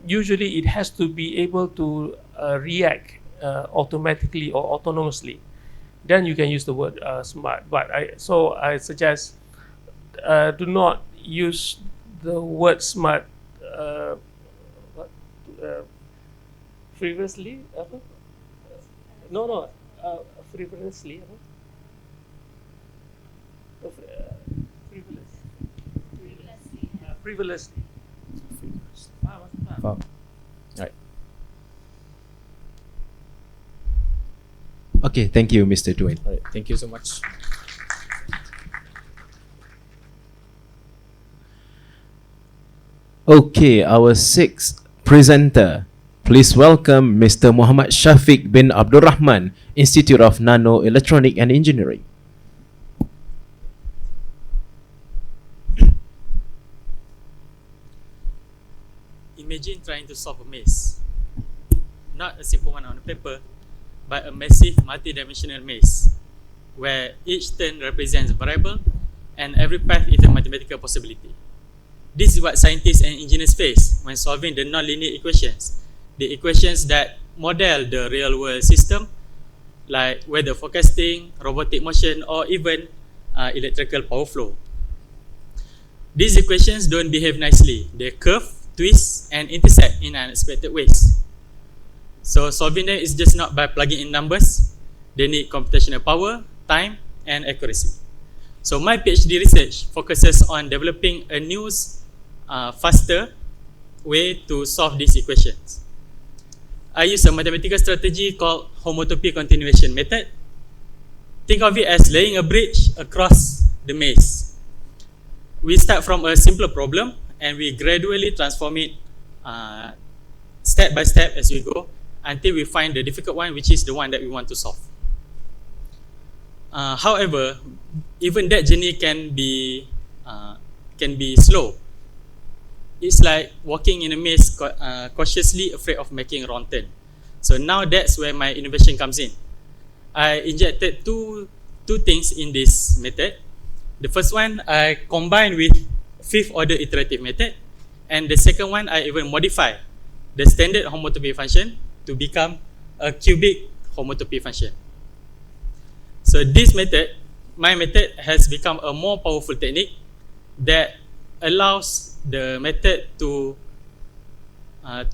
Usually it has to be able to react automatically or autonomously. Then you can use the word smart. But I suggest do not use the word smart frivolously. No, frivolously. Frivolously. Right. Okay, thank you, Mr. Dwayne. All right. Thank you so much. Okay, our sixth presenter. Please welcome Mr. Muhammad Shafiq bin Abdul Rahman, Institute of Nano Electronic and Engineering. imagine trying to solve a maze. Not a simple one on a paper, but a massive multi-dimensional maze, where each turn represents a variable and every path is a mathematical possibility. This is what scientists and engineers face when solving the nonlinear equations, the equations that model the real-world system, like weather forecasting, robotic motion, or even electrical power flow. These equations don't behave nicely. They curve, twist, and intersect in unexpected ways. So solving them is just not by plugging in numbers. They need computational power, time, and accuracy. So my PhD research focuses on developing a new, faster way to solve these equations. I use a mathematical strategy called homotopy continuation method. Think of it as laying a bridge across the maze. We start from a simpler problem and we gradually transform it step by step as we go until we find the difficult one, which is the one that we want to solve. However, even that journey can be slow. It's like walking in a maze, cautiously afraid of making a wrong turn. So now that's where my innovation comes in. I injected two things in this method. The first one I combined with fifth order iterative method, and the second one I even modify the standard homotopy function to become a cubic homotopy function. So this method, my method, has become a more powerful technique that allows the method to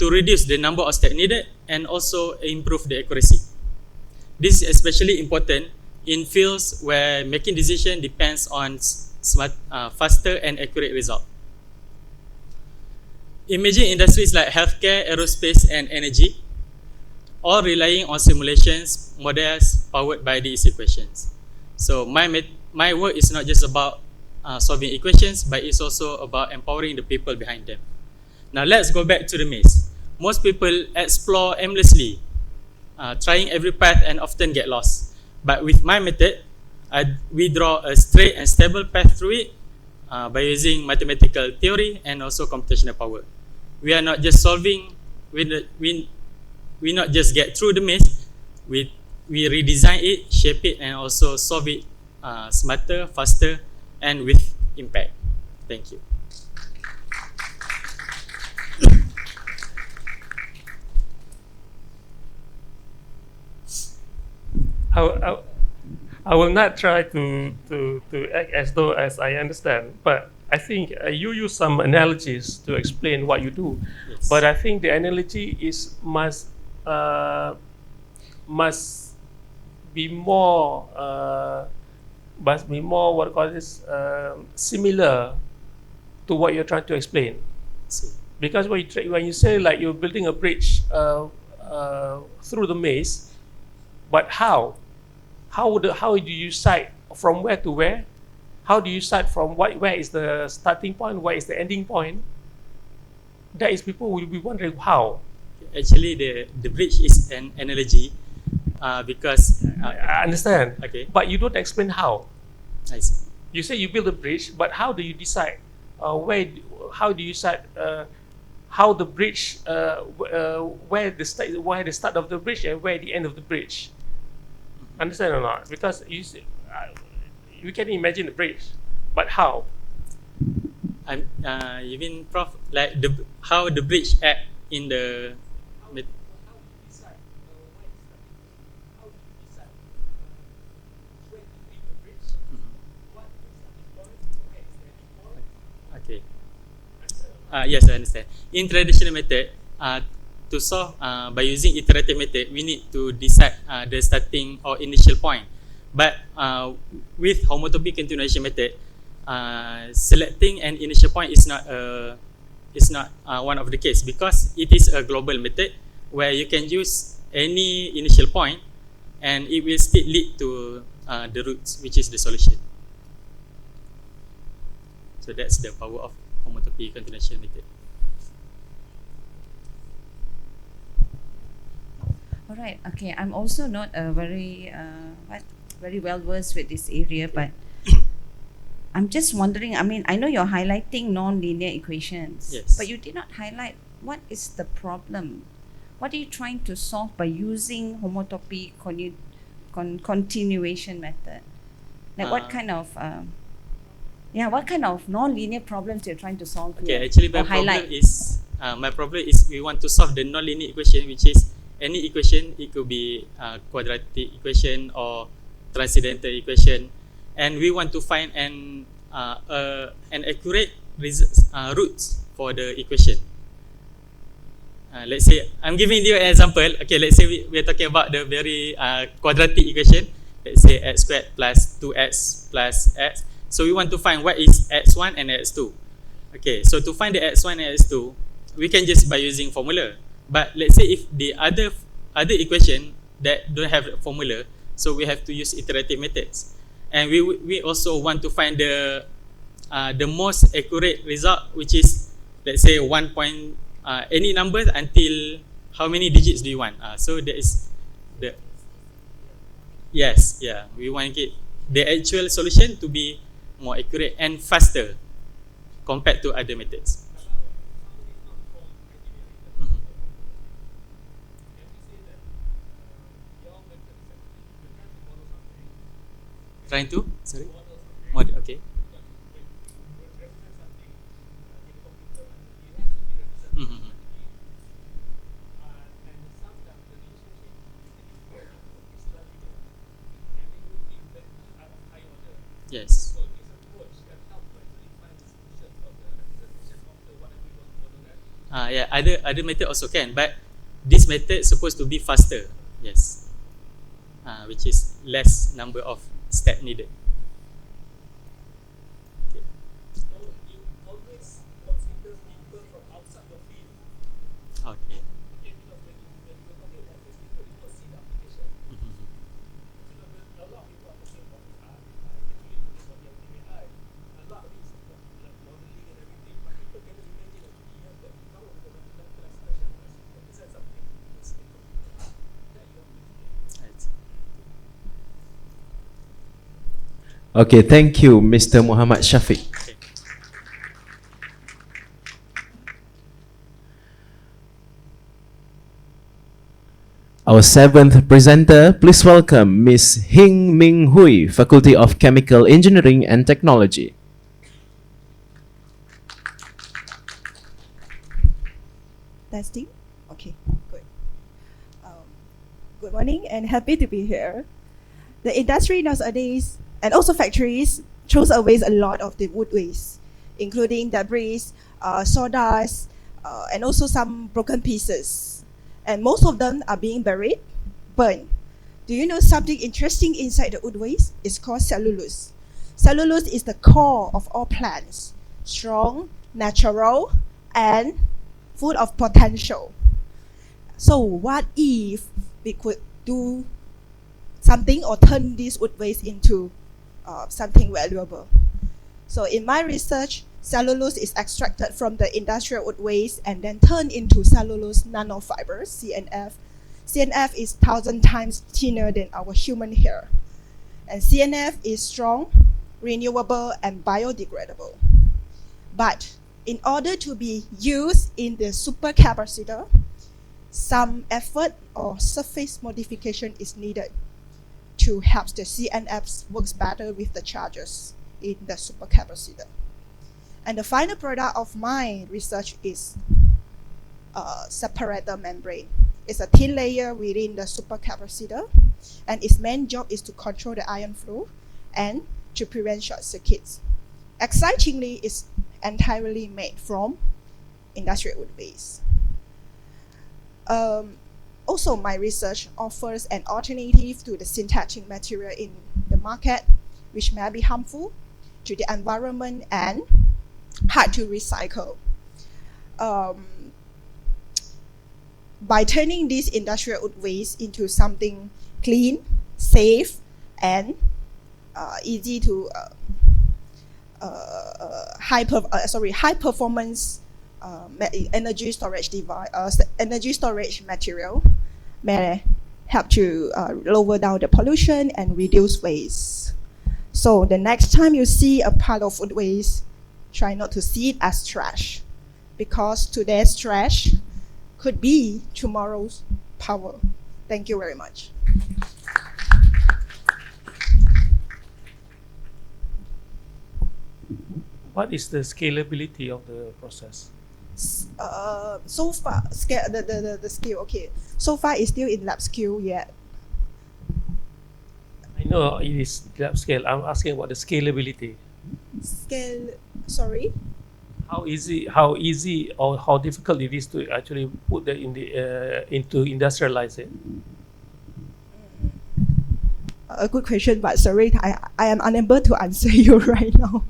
reduce the number of steps needed and also improve the accuracy. This is especially important in fields where making decision depends on faster and accurate result. Imagine industries like healthcare, aerospace, and energy, all relying on simulations, models powered by these equations. So my work is not just about solving equations, but it's also about empowering the people behind them. Now let's go back to the maze. Most people explore aimlessly, trying every path and often get lost. But with my method, we draw a straight and stable path through it by using mathematical theory and also computational power. We are not just solving, we not just get through the maze, we redesign it, shape it, and also solve it smarter, faster, and with impact. Thank you. I will not try to act as though as I understand, but I think you use some analogies to explain what you do. Yes. But I think the analogy is must be more what call this similar to what you're trying to explain. Because when you say like you're building a bridge through the maze, but how do you cite from where to where? How do you start from where is the starting point, where is the ending point? That is, people will be wondering how. Actually, the bridge is an analogy because I understand. Okay. But you don't explain how. I see. You say you build a bridge, but how do you decide how do you start how the bridge where the start of the bridge and where the end of the bridge? Understand or not? Because you can imagine the bridge, but how? You mean, Prof, like how the bridge act in the Okay. Yes, I understand. In traditional method, to solve by using iterative method, we need to decide the starting or initial point. But with homotopy continuation method, selecting an initial point is not one of the case, because it is a global method where you can use any initial point and it will still lead to the roots, which is the solution. So that's the power of homotopy continuation method. All right. Okay. I'm also not very well versed with this area, but I'm just wondering. I mean, I know you're highlighting non-linear equations, Yes. but you did not highlight what is the problem? What are you trying to solve by using homotopy continuation method? Like what kind of what kind of non-linear problems you're trying to solve Okay, here? actually Or highlight? my problem is we want to solve the non-linear equation, which is any equation. It could be quadratic equation or transcendental equation, and we want to find an accurate roots for the equation. Let's say I'm giving you an example. Okay, let's say we are talking about the very quadratic equation. Let's say x squared plus 2x plus x. So we want to find what is x1 and x2. Okay, so to find the x1 and x2, we can just by using formula. But let's say if the other equation that don't have a formula, so we have to use iterative methods. And we also want to find the most accurate result, which is, let's say, any numbers until how many digits do you want? So that is the we want to get the actual solution to be more accurate and faster compared to other methods. Trying to model, okay. Yes. Other method also can, but this method is supposed to be faster. Yes. Which is less number of steps needed. Okay. Okay. Okay, thank you, Mr. Muhammad Shafiq. Our seventh presenter, please welcome Ms. Hing Ming Hui, Faculty of Chemical Engineering and Technology. Testing? Okay, good. Good morning and happy to be here. The industry nowadays, and also factories, throws away a lot of the wood waste, including debris, sawdust, and also some broken pieces. And most of them are being buried, burned. Do you know something interesting inside the wood waste? It's called cellulose. Cellulose is the core of all plants, strong, natural, and full of potential. So what if we could do something or turn this wood waste into something valuable? So in my research, cellulose is extracted from the industrial wood waste and then turned into cellulose nanofibers, CNF. CNF is 1,000 times thinner than our human hair. And CNF is strong, renewable, and biodegradable. But in order to be used in the supercapacitor, some effort or surface modification is needed to help the CNFs works better with the charges in the supercapacitor. And the final product of my research is a separator membrane. It's a thin layer within the supercapacitor, and its main job is to control the ion flow and to prevent short circuits. Excitingly, it's entirely made from industrial wood waste. Also, my research offers an alternative to the synthetic material in the market, which may be harmful to the environment and hard to recycle. By turning this industrial wood waste into something clean, safe, and easy to high performance energy storage device, energy storage material may help to lower down the pollution and reduce waste. So the next time you see a pile of food waste, try not to see it as trash, because today's trash could be tomorrow's power. Thank you very much. What is the scalability of the process? So far, the skill, okay. So far, it's still in lab skill yet. I know it is lab scale. I'm asking about the scalability. Scale, sorry? How easy or how difficult it is to actually put that in the into industrialize it? A good question, but sorry, I am unable to answer you right now.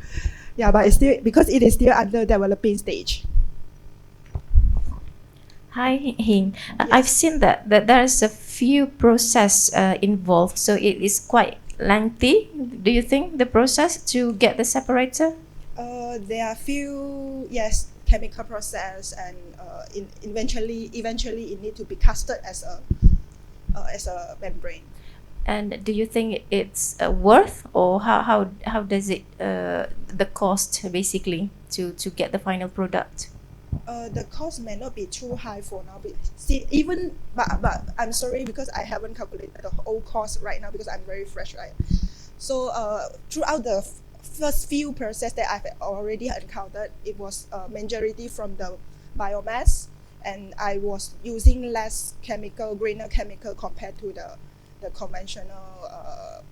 Yeah, but it's still, because it is still under developing stage. Hi, Hing. I've seen that there's a few process involved, so it is quite lengthy. Do you think the process to get the separator? There are few, yes, chemical process, and eventually it need to be casted as a membrane. And do you think it's worth, or how does it the cost basically to get the final product? The cost may not be too high for now. But I'm sorry, because I haven't calculated the whole cost right now because I'm very fresh, right? So throughout the first few process that I've already encountered, it was majority from the biomass, and I was using less chemical, greener chemical compared to the conventional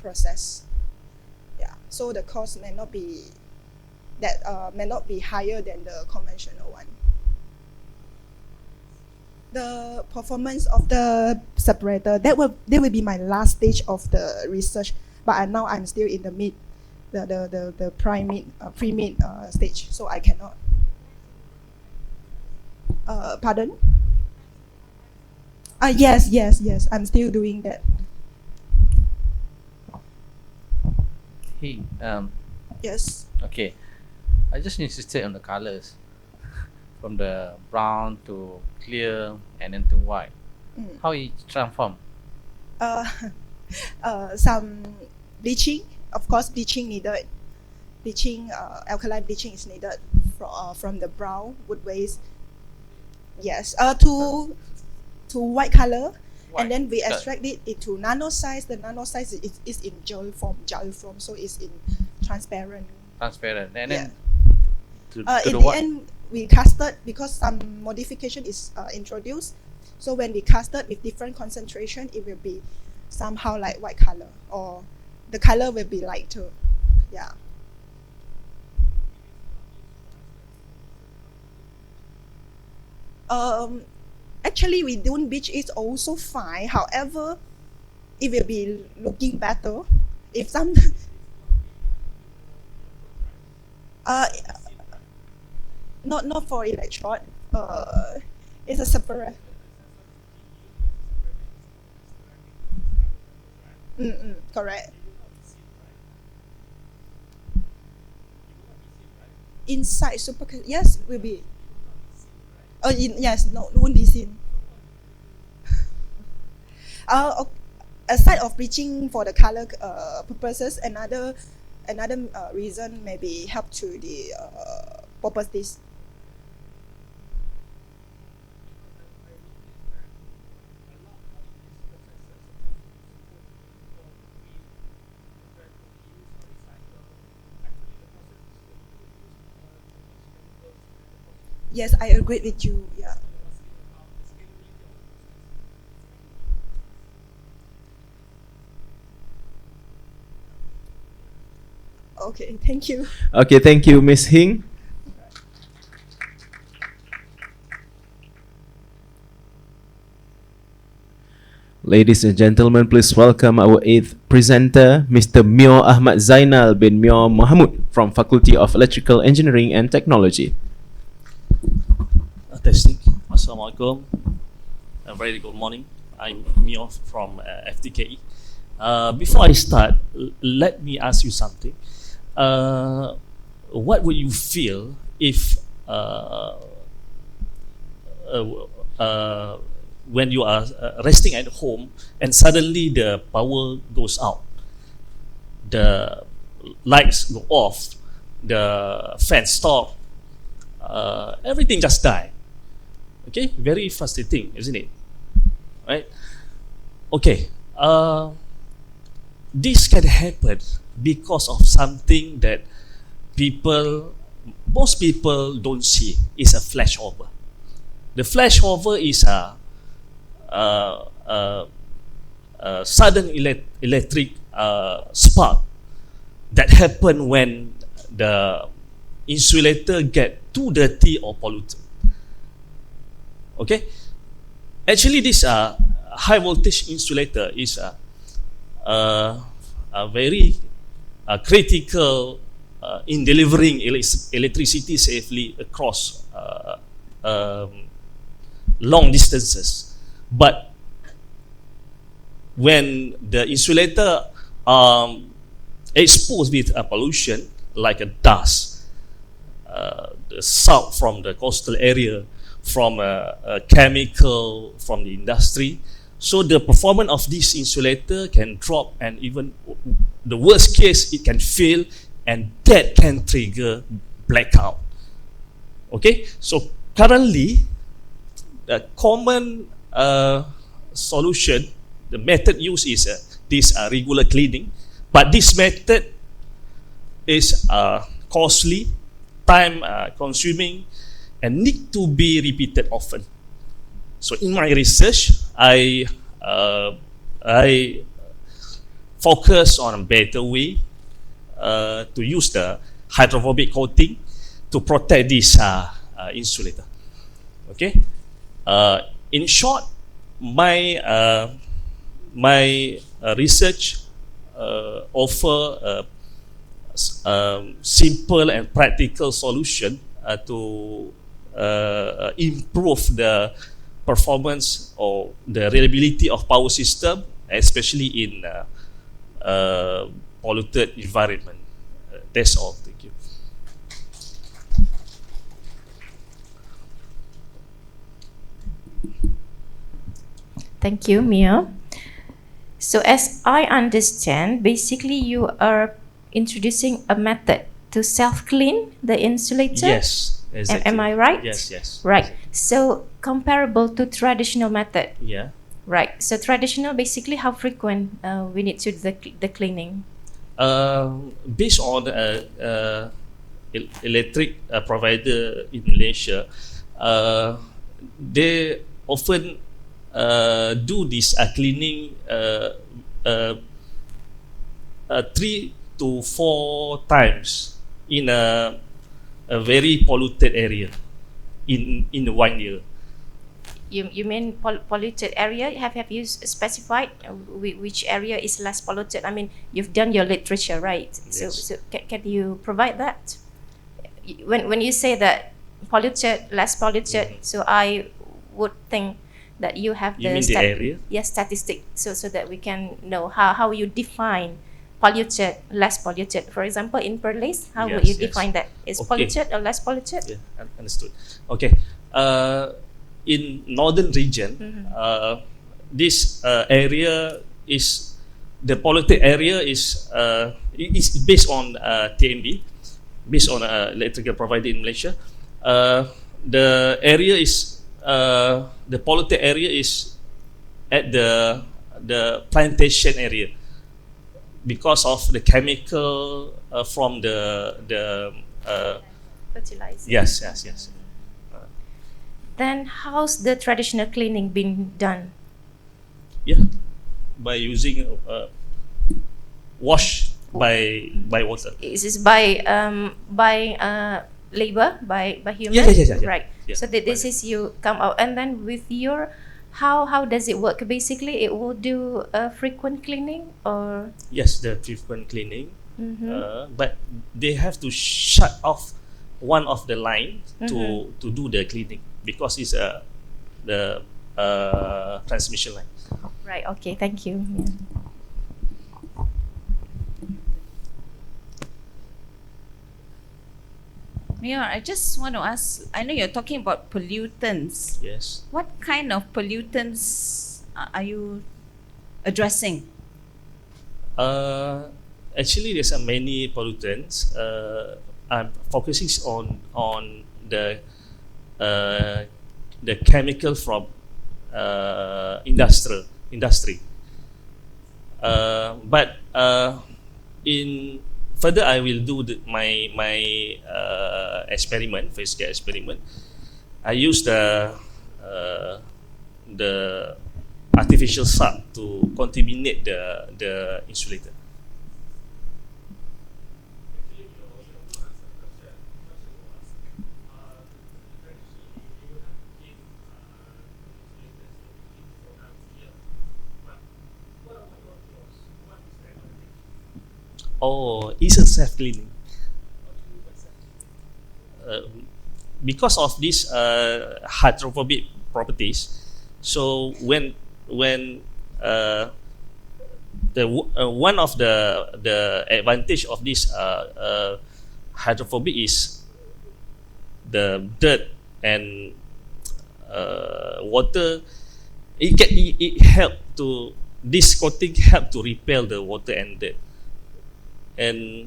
process. Yeah, so the cost may not be higher than the conventional one. The performance of the separator, that will be my last stage of the research, but now I'm still in the pre-mid stage, so I cannot. Pardon? Yes, I'm still doing that. Hey, Yes. okay. I just insisted on the colors, from the brown to clear and then to white. How it transform? Some bleaching, of course, bleaching needed. Bleaching, alkaline bleaching is needed from the brown wood waste. Yes, to white color, and then we extract it into nano size. The nano size is in gel form, so it's in transparent. Transparent, and then to In the the white. end, we casted because some modification is introduced. So when we casted with different concentration, it will be somehow like white color, or the color will be lighter. Yeah. Actually, we don't bleach it also fine. However, it will be looking better if some. Not for electrode. It's a separate. Correct. Inside yes, will be. Yes, no, won't be seen. Aside of bleaching for the color purposes, another reason maybe help to the purpose this. Yes, I agree with you. Yeah. Okay, thank you. Okay, thank you, Miss Hing. Ladies and gentlemen, please welcome our eighth presenter, Mr. Mio Ahmad Zainal bin Mio Mahmud from Faculty of Electrical Engineering and Technology. Testing. Assalamualaikum. A very good morning. I'm Mio from FTKE. Before I start, let me ask you something. What would you feel if when you are resting at home and suddenly the power goes out, the lights go off, the fan stop, everything just die. Okay, very frustrating, isn't it? Right? Okay, this can happen because of something that most people don't see. Is a flashover. The flashover is a sudden electric spark that happen when the insulator get too dirty or polluted. Okay, actually this high voltage insulator is a very critical in delivering electricity safely across long distances. But when the insulator exposed with a pollution like a dust, the salt from the coastal area, from a chemical from the industry, so the performance of this insulator can drop, and even the worst case it can fail, and that can trigger blackout. Okay, so currently the common solution, the method used is this regular cleaning, but this method is costly, time consuming, and need to be repeated often. So in my research, I focus on a better way to use the hydrophobic coating to protect this insulator. Okay. In short, my research offer a simple and practical solution to improve the performance or the reliability of power system, especially in polluted environment. That's all. Thank you. Thank you, Mia. So as I understand, basically you are introducing a method to self-clean the insulator? Yes, exactly. Am I right? Yes, yes. Right. So comparable to traditional method? Yeah. Right. So traditional, basically how frequent we need to do the cleaning? Based on electric provider in Malaysia, they often do this cleaning 3 to 4 times in a very polluted area in 1 year. You mean polluted area? Have you specified which area is less polluted? I mean, you've done your literature, right? Yes. So can you provide that? When you say that polluted, less polluted, so I would think that you have You mean the area? Yes, statistic, so that we can know how you define polluted, less polluted. For example, in Perlis, how would you define that? Is Okay. polluted or less polluted? Yeah, understood. Okay. In northern region, this area is the polluted area is based on TMB, based on electrical provider in Malaysia. The area is the polluted area is at the plantation area because of the chemical from the fertilizer. Yes. Then how's the traditional cleaning been done? Yeah, by using wash by water. Is this by labor, by human? Yeah. Right. Yeah, So this is you come out, and then with your how does it work? Basically, it will do a frequent cleaning, or Yes, the frequent cleaning, but they have to shut off one of the line to do the cleaning because it's the transmission line. right? Okay, thank you. Yeah. Mia, I just want to ask, I know you're talking about pollutants. Yes. What kind of pollutants are you addressing? Actually, there's many pollutants. I'm focusing on the chemical from industry. But in further, I will do my experiment, physical experiment. I use the artificial sap to contaminate the insulator. Oh, it's a self-cleaning. Because of these hydrophobic properties, so when the one of the advantage of this hydrophobic is the dirt and water. It help to this coating help to repel the water and dirt. And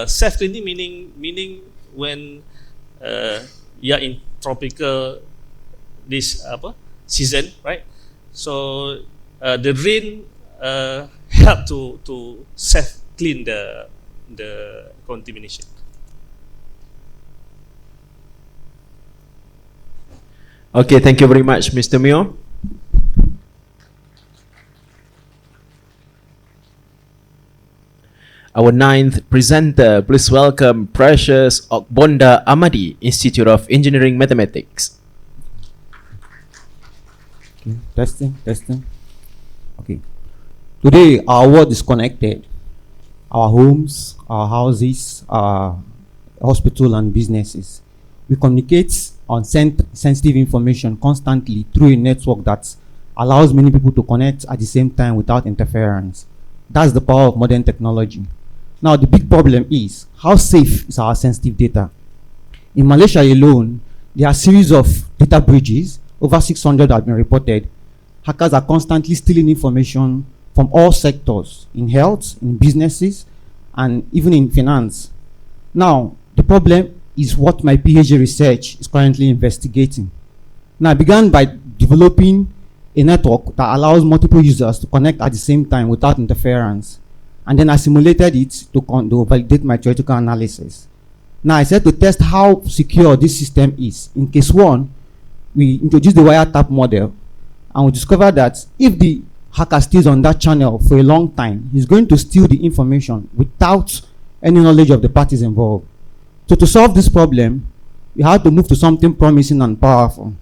self-cleaning meaning when you are in tropical this season, right? So the rain help to self-clean the contamination. Okay, thank you very much, Mr. Mio. Our ninth presenter, please welcome Precious Okbonda Amadi, Institute of Engineering Mathematics. Okay, testing. Okay. Today, our world is connected. Our homes, our houses, our hospital and businesses. We communicate on sensitive information constantly through a network that allows many people to connect at the same time without interference. That's the power of modern technology. Now, the big problem is, how safe is our sensitive data? In Malaysia alone, there are a series of data breaches. Over 600 have been reported. Hackers are constantly stealing information from all sectors, in health, in businesses, and even in finance. Now, the problem is what my PhD research is currently investigating. Now, I began by developing a network that allows multiple users to connect at the same time without interference. And then I simulated it to validate my theoretical analysis. Now I said to test how secure this system is. In case one, we introduced the wiretap model, and we discovered that if the hacker stays on that channel for a long time, he's going to steal the information without any knowledge of the parties involved. So to solve this problem, we had to move to something promising and powerful,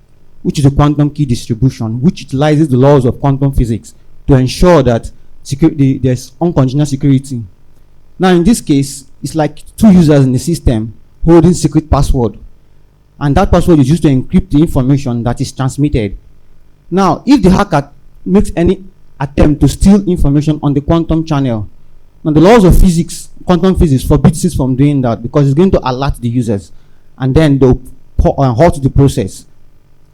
which is a quantum key distribution, which utilizes the laws of quantum physics to ensure that there's unconditional security. Now in this case, it's like two users in the system holding secret password, and that password is used to encrypt the information that is transmitted. Now, if the hacker makes any attempt to steal information on the quantum channel, now the laws of physics, quantum physics forbids it from doing that, because it's going to alert the users, and then they'll halt the process.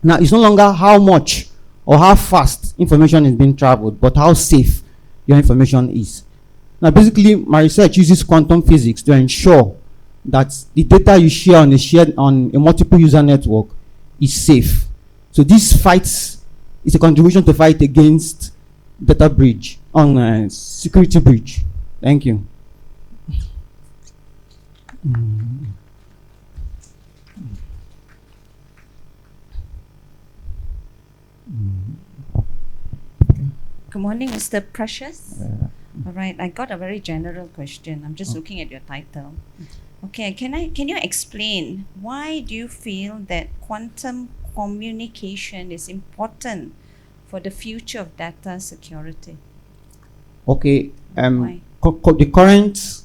Now, it's no longer how much or how fast information is being traveled, but how safe your information is. Now, basically, my research uses quantum physics to ensure that the data you share on a multiple user network is safe. So this fights is a contribution to fight against data breach on security breach. Thank you. Good morning, Mr. Precious. All right, I got a very general question. I'm just looking at your title. Okay, can you explain why do you feel that quantum communication is important for the future of data security? Okay, the current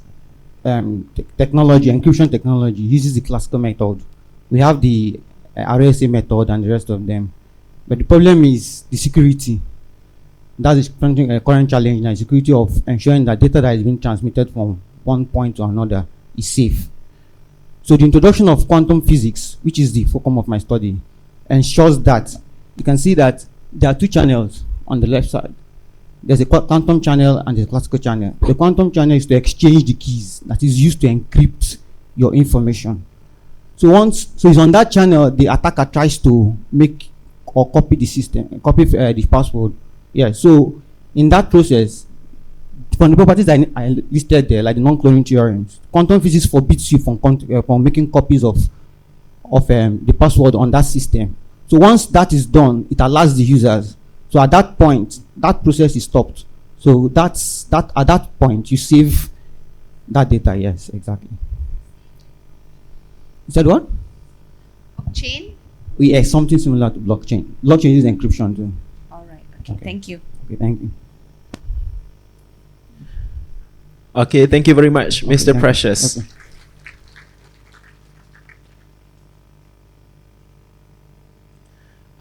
technology, encryption technology, uses the classical method. We have the RSA method and the rest of them. But the problem is the security. That is a current challenge now, security of ensuring that data that is being transmitted from one point to another is safe. So the introduction of quantum physics, which is the focus of my study, ensures that you can see that there are two channels on the left side. There's a quantum channel and a classical channel. The quantum channel is to exchange the keys that is used to encrypt your information. So it's on that channel the attacker tries to make or copy the system, copy the password. Yeah. So in that process, from the properties I listed there, like the non-cloning theorems, quantum physics forbids you from making copies of the password on that system. So once that is done, it allows the users. So at that point, that process is stopped. So that's that. At that point, you save that data. Yes, exactly. Is that what? Blockchain? Yes, something similar to blockchain. Blockchain is encryption too. All right. Okay. Thank you. Okay, thank you. Okay, thank you very much, Okay, Mr. thank you. Precious. Okay.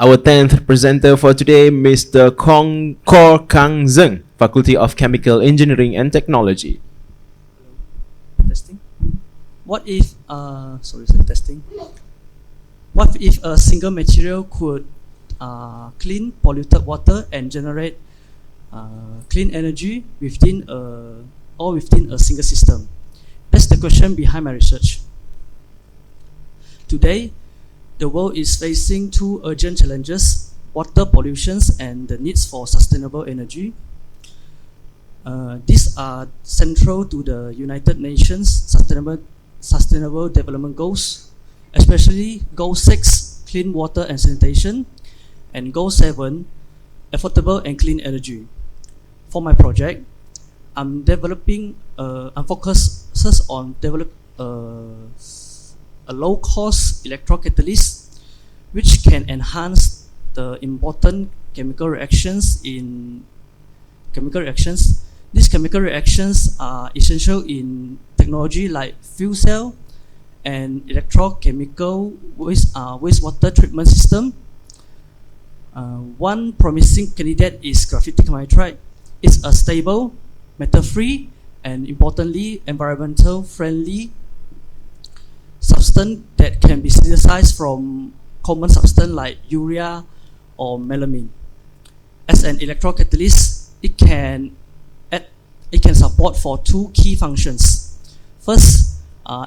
Our 10th presenter for today, Mr. Kor Kang Zeng, Faculty of Chemical Engineering and Technology. Testing. What if testing. What if a single material could clean polluted water and generate clean energy within a single system? That's the question behind my research. Today, the world is facing two urgent challenges: water pollution and the needs for sustainable energy. These are central to the United Nations Sustainable Development Goals, especially Goal 6, Clean Water and Sanitation, and Goal 7, Affordable and Clean Energy. For my project, I'm focuses on develop a low-cost electrocatalyst which can enhance the important chemical reactions in chemical reactions. These chemical reactions are essential in technology like fuel cell and electrochemical wastewater treatment system. One promising candidate is graphite nitride. It's a stable, metal-free, and importantly, environmental-friendly substance that can be synthesized from common substance like urea or melamine. As an electrocatalyst, it can support for two key functions. First,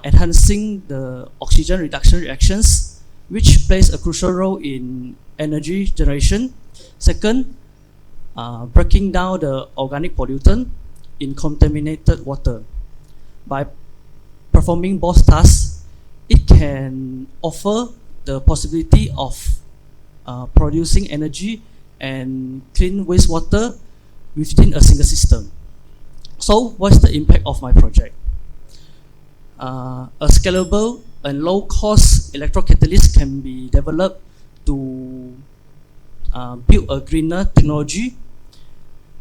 enhancing the oxygen reduction reactions, which plays a crucial role in energy generation. Second, breaking down the organic pollutant in contaminated water. By performing both tasks, it can offer the possibility of producing energy and clean wastewater within a single system. So, what's the impact of my project? A scalable and low-cost electrocatalyst can be developed to build a greener technology,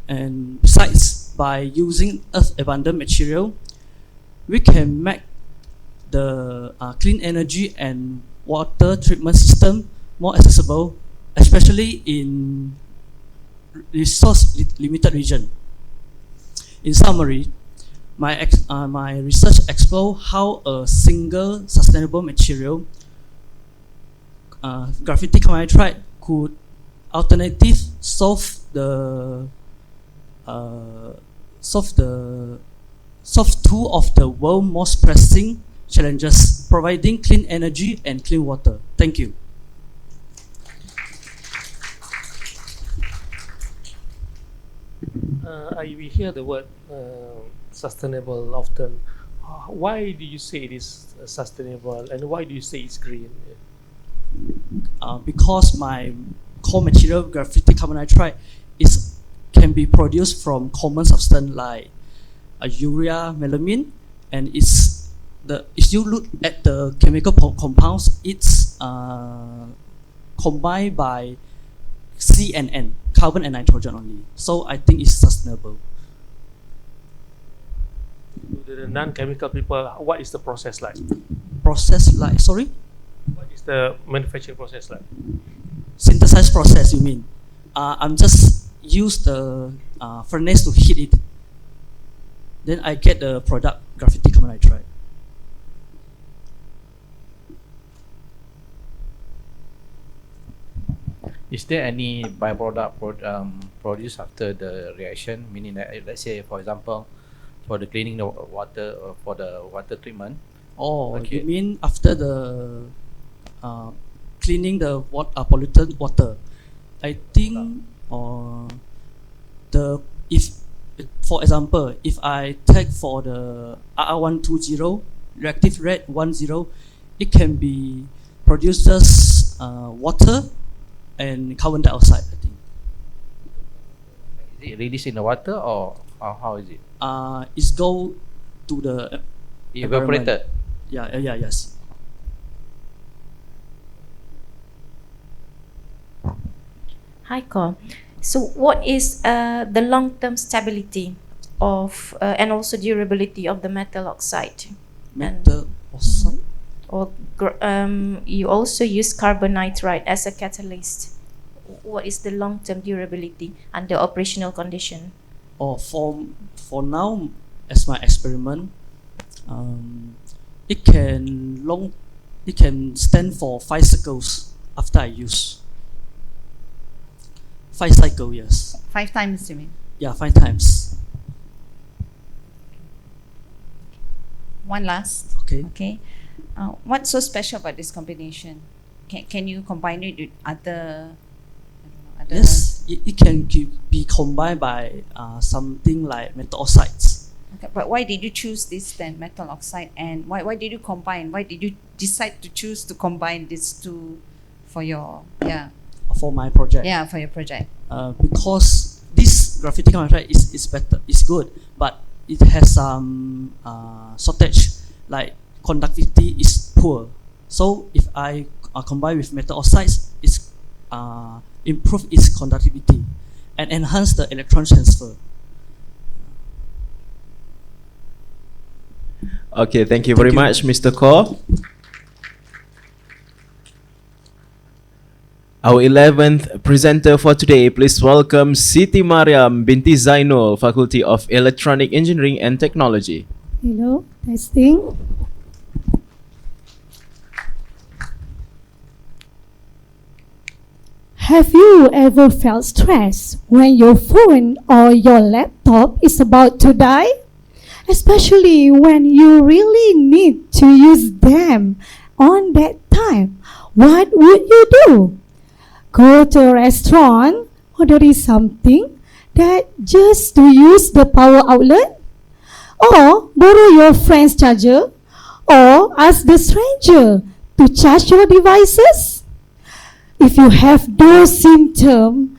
and besides, by using earth-abundant material, we can make the clean energy and water treatment system more accessible, especially in resource-limited region. In summary, my research explores how a single sustainable material, graphite nitride, could alternatively solve two of the world's most pressing challenges, providing clean energy and clean water. Thank you. We hear the word sustainable often. Why do you say it is sustainable, and why do you say it's green? Because my core material, graphite nitride, can be produced from common substance like urea, melamine, and if you look at the chemical compounds, it's combined by C and N, carbon and nitrogen only. So I think it's sustainable. The non-chemical people, what is the process like? Sorry? What is the manufacturing process like? Synthesize process, you mean? I'm just use the furnace to heat it. Then I get the product, graphite nitride. Is there any byproduct produced after the reaction? Meaning that, let's say, for example, for the cleaning the water or for the water treatment, Oh, Okay. you mean after the cleaning the polluted water? I think the if for example, if I take for the RR120 reactive rate 10, it can be produces water and carbon dioxide. I think. Is it released in the water or how is it? It's go to the environment. Evaporated. Yes. Hi, Ko. So, what is the long-term stability of and also durability of the metal oxide? Metal oxide. Or you also use carbon nitride as a catalyst. What is the long-term durability under operational condition? Oh, for now, as my experiment, it can stand for 5 cycles after I use. 5 cycle, yes. 5 times, you mean? Yeah, 5 times. One last. Okay. What's so special about this combination? Can you combine it with other? Yes, it can be combined by something like metal oxides. Okay, but why did you choose this then, metal oxide, and why did you combine? Why did you decide to choose to combine these two for your For my project. Yeah, for your project. Because this graphite carbon nitride is better, is good, but it has some shortage, like conductivity is poor. So if I combine with metal oxides, it's improve its conductivity and enhance the electron transfer. Okay, thank you very much, Mr. Kaur. Our 11th presenter for today, please welcome Siti Mariam binti Zainul, Faculty of Electronic Engineering and Technology. Hello, testing. Have you ever felt stressed when your phone or your laptop is about to die? Especially when you really need to use them on that time. What would you do? Go to a restaurant, order something that just to use the power outlet? Or borrow your friend's charger? Or ask the stranger to charge your devices? If you have those symptoms,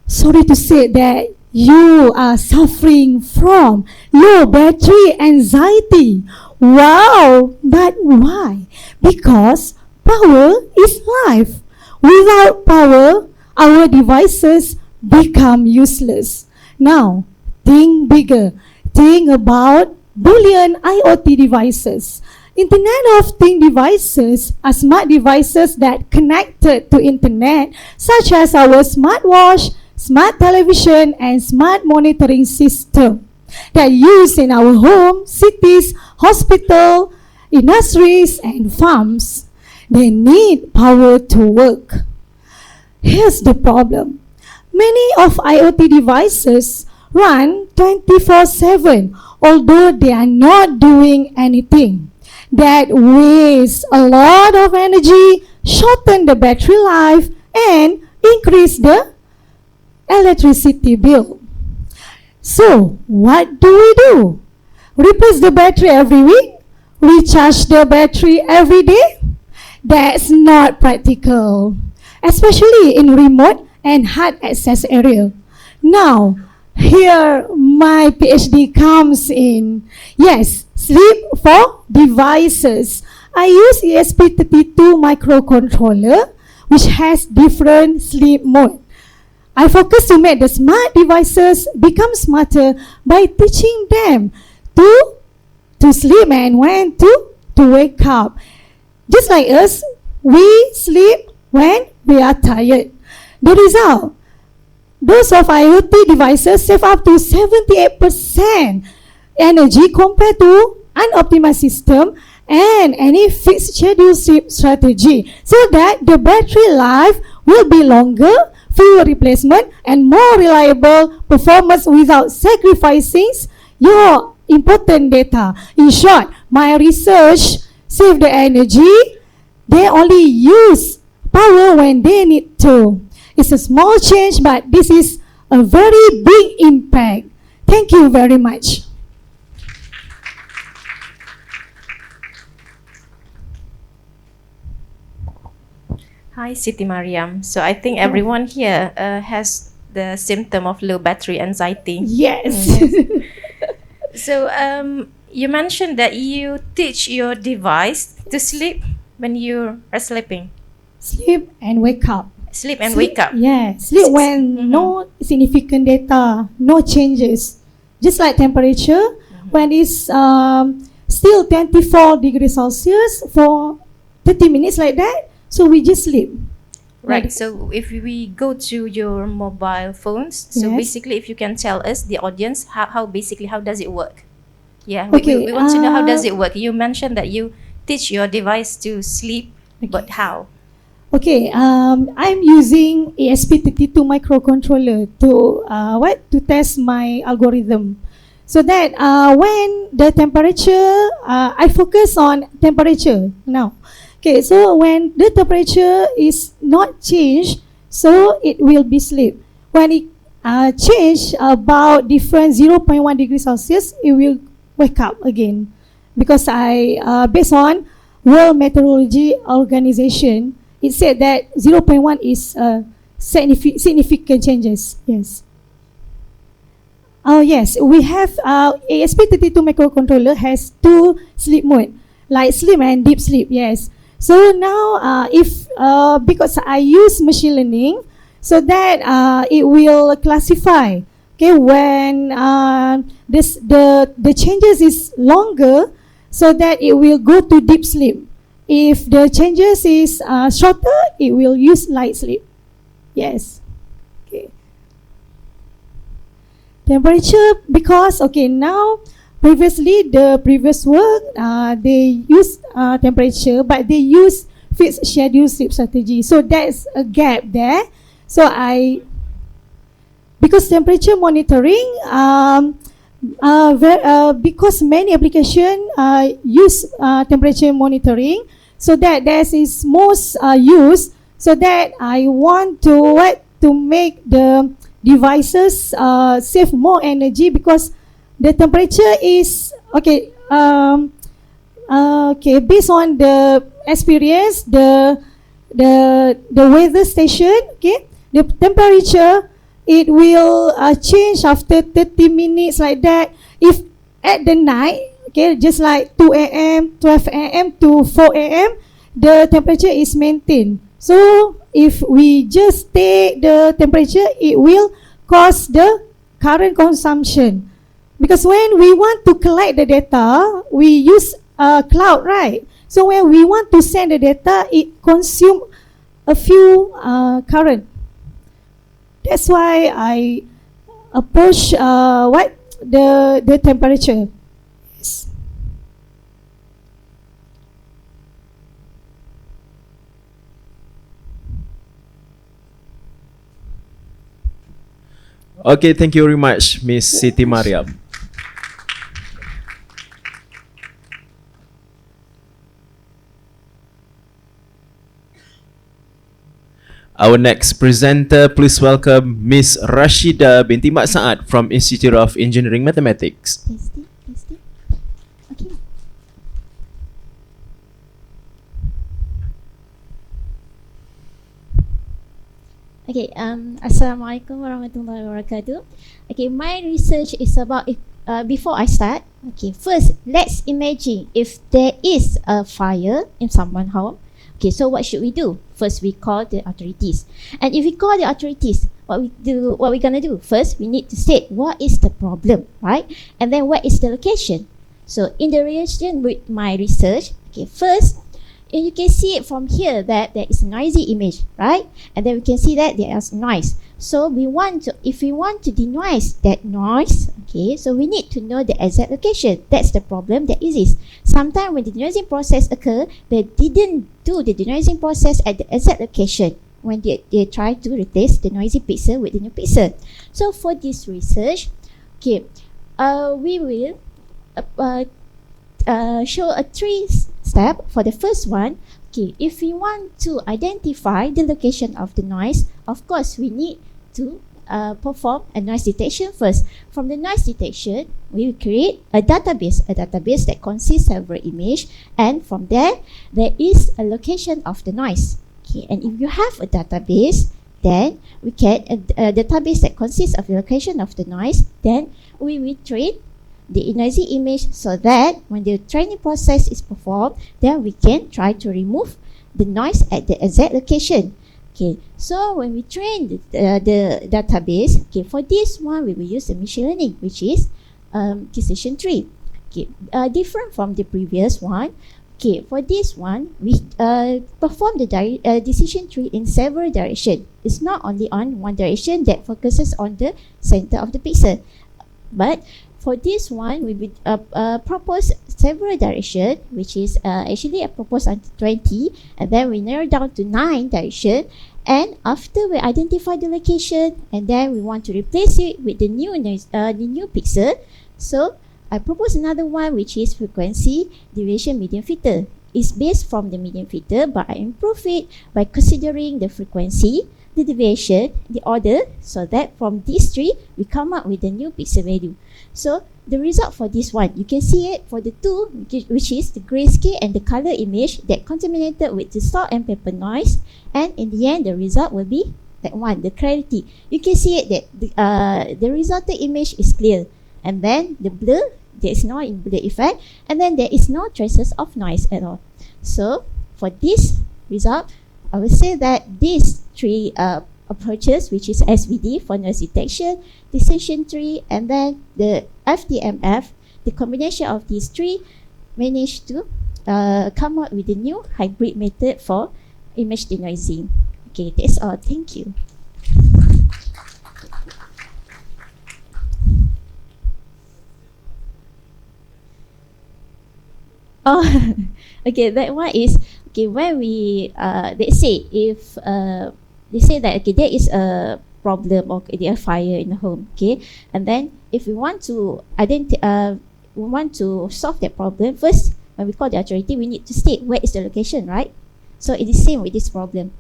sorry to say that you are suffering from low battery anxiety. Wow! But why? Because power is life. Without power, our devices become useless. Now, think bigger. Think about billion IoT devices. Internet of Things devices are smart devices that connected to internet, such as our smartwatch, smart television, and smart monitoring system that used in our homes, cities, hospitals, industries, and farms. They need power to work. Here's the problem. Many of IoT devices run 24/7, although they are not doing anything. That wastes a lot of energy, shorten the battery life, and increase the electricity bill. So, what do? Replace the battery every week? Recharge the battery every day? That's not practical, especially in remote and hard access area. Now, here my PhD comes in. Yes, sleep for devices. I use ESP32 microcontroller, which has different sleep mode. I focus to make the smart devices become smarter by teaching them to sleep and when to wake up. Just like us, we sleep when we are tired. The result, those of IoT devices save up to 78% energy compared to unoptimized system and any fixed schedule sleep strategy, so that the battery life will be longer, fewer replacement, and more reliable performance without sacrificing your important data. In short, my research save the energy. They only use power when they need to. It's a small change, but this is a very big impact. Thank you very much. Hi, Siti Mariam. So I think everyone here has the symptom of low battery anxiety. Yes. So you mentioned that you teach your device to sleep when you are sleeping. Sleep and wake up. Sleep and wake up. Yeah, sleep when no significant data, no changes. Just like temperature, when it's still 24 degrees Celsius for 30 minutes like that, so we just sleep. Right. Like- So if we go to your mobile phones, so Yes. basically, if you can tell us, the audience, how does it work? Yeah. Okay, We want to know how does it work. You mentioned that you teach your device to sleep, but how? Okay, I'm using ESP32 microcontroller to to test my algorithm, so that when the temperature, I focus on temperature now. Okay, so when the temperature is not changed, so it will be sleep. When it change about different 0.1 degrees Celsius, it will wake up again, because I based on World Meteorology Organization, it said that 0.1 is significant changes. Yes. Oh yes, we have ASP32 microcontroller has two sleep mode, light sleep and deep sleep. Yes. So now, if because I use machine learning, so that it will classify. Okay, when the changes is longer, so that it will go to deep sleep. If the changes is shorter, it will use light sleep. Yes. Okay. Temperature, because now previously the previous work they use temperature, but they use fixed schedule sleep strategy. So there's a gap there. So because temperature monitoring, because many applications use temperature monitoring, so that that is most used. So that I want to make the devices save more energy, because the temperature is okay. Based on the experience, the weather station, okay, the temperature, it will change after 30 minutes like that. If at the night, okay, just like 2 a.m., 12 a.m. to 4 a.m., the temperature is maintained. So if we just take the temperature, it will cause the current consumption. Because when we want to collect the data, we use cloud, right? So when we want to send the data, it consumes a few current. That's why I approach the temperature. Yes. Okay, thank you very much, Miss Siti Mariam. Our next presenter, please welcome Miss Rashida binti Mak Saad from Institute of Engineering Mathematics. Okay. Okay, Assalamualaikum warahmatullahi wabarakatuh. Okay, my research is about, before I start, okay, first, let's imagine if there is a fire in someone's home. Okay, so what should we do? First, we call the authorities. And if we call the authorities, what we gonna do? First, we need to state what is the problem, right? And then what is the location? So in the relation with my research, okay, first, and you can see it from here that there is a noisy image, right? And then we can see that there is noise. So if we want to denoise that noise, okay, so we need to know the exact location. That's the problem that exists. Sometimes when the denoising process occur, they didn't do the denoising process at the exact location when they try to replace the noisy pixel with the new pixel. So for this research, okay, we will show a three step. For the first one, okay, if we want to identify the location of the noise, of course we need to perform a noise detection first. From the noise detection, we will create a database that consists of several images, and from there is a location of the noise. Okay, and if you have a database, then we can a database that consists of the location of the noise, then we will train the noisy image so that when the training process is performed, then we can try to remove the noise at the exact location. Okay, so when we train the database, okay, for this one we will use the machine learning, which is decision tree. Okay, different from the previous one. Okay, for this one we perform the decision tree in several directions. It's not only on one direction that focuses on the center of the pixel, but for this one, we will propose several directions, which is actually I propose until 20, and then we narrow down to 9 directions. And after we identify the location, and then we want to replace it with the new pixel. So I propose another one, which is frequency deviation median filter. It's based from the median filter, but I improve it by considering the frequency, the deviation, the order, so that from these three we come up with the new pixel value. So the result for this one, you can see it for the two, which is the grayscale and the color image that contaminated with the salt and pepper noise, and in the end the result will be that one, the clarity. You can see it that the resulting image is clear, and then the blur, there is no blur effect, and then there is no traces of noise at all. So for this result, I will say that these three approaches, which is SVD for noise detection, decision tree, and then the FDMF, the combination of these three managed to come up with a new hybrid method for image denoising. Okay, that's all. Thank you. Oh, okay, that one is okay. When we they say if they say that okay, there is a problem or there is fire in the home, okay, and then if we want to we want to solve that problem first. When we call the authority, we need to state where is the location, right? So it is same with this problem.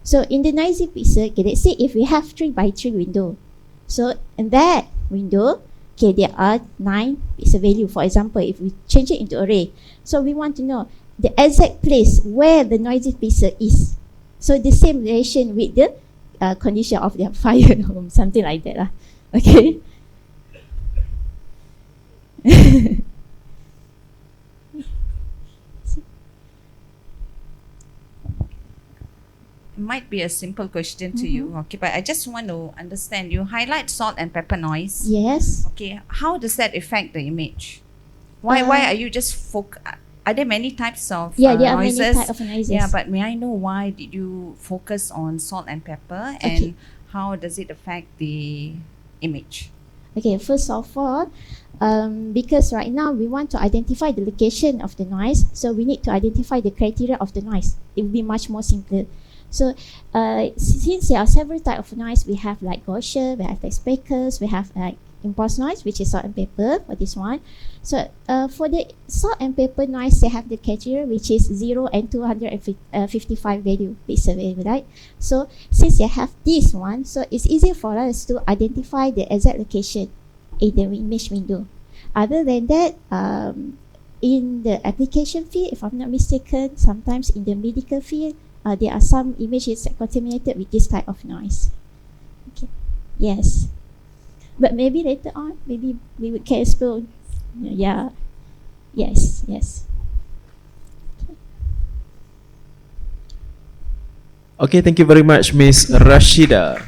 So in the noisy pixel, okay, let's say if we have 3x3 window, so in that window, okay, there are 9 pixel value. For example, if we change it into array, so we want to know the exact place where the noisy pixel is. So the same relation with the condition of the fire home, something like that lah. Okay. It might be a simple question to you, okay, but I just want to understand. You highlight salt and pepper noise. Yes. Okay, how does that affect the image? Why are you just are there many types of there are many noises? types of noises. Yeah, but may I know why did you focus on salt and pepper, and how does it affect the image? Okay, first of all, because right now we want to identify the location of the noise, so we need to identify the criteria of the noise. It will be much more simpler. So since there are several types of noise, we have like Gaussian, we have like speakers, we have like impulse noise, which is salt and pepper for this one. So for the salt and pepper noise, they have the criteria, which is 0 and 255 value, pixel value, right? So since they have this one, so it's easy for us to identify the exact location in the image window. Other than that, in the application field, if I'm not mistaken, sometimes in the medical field, there are some images that contaminated with this type of noise. Okay. Yes. But maybe later on, maybe we can explore. Yeah. Yes. Yes. Okay, thank you very much, Miss Rashida.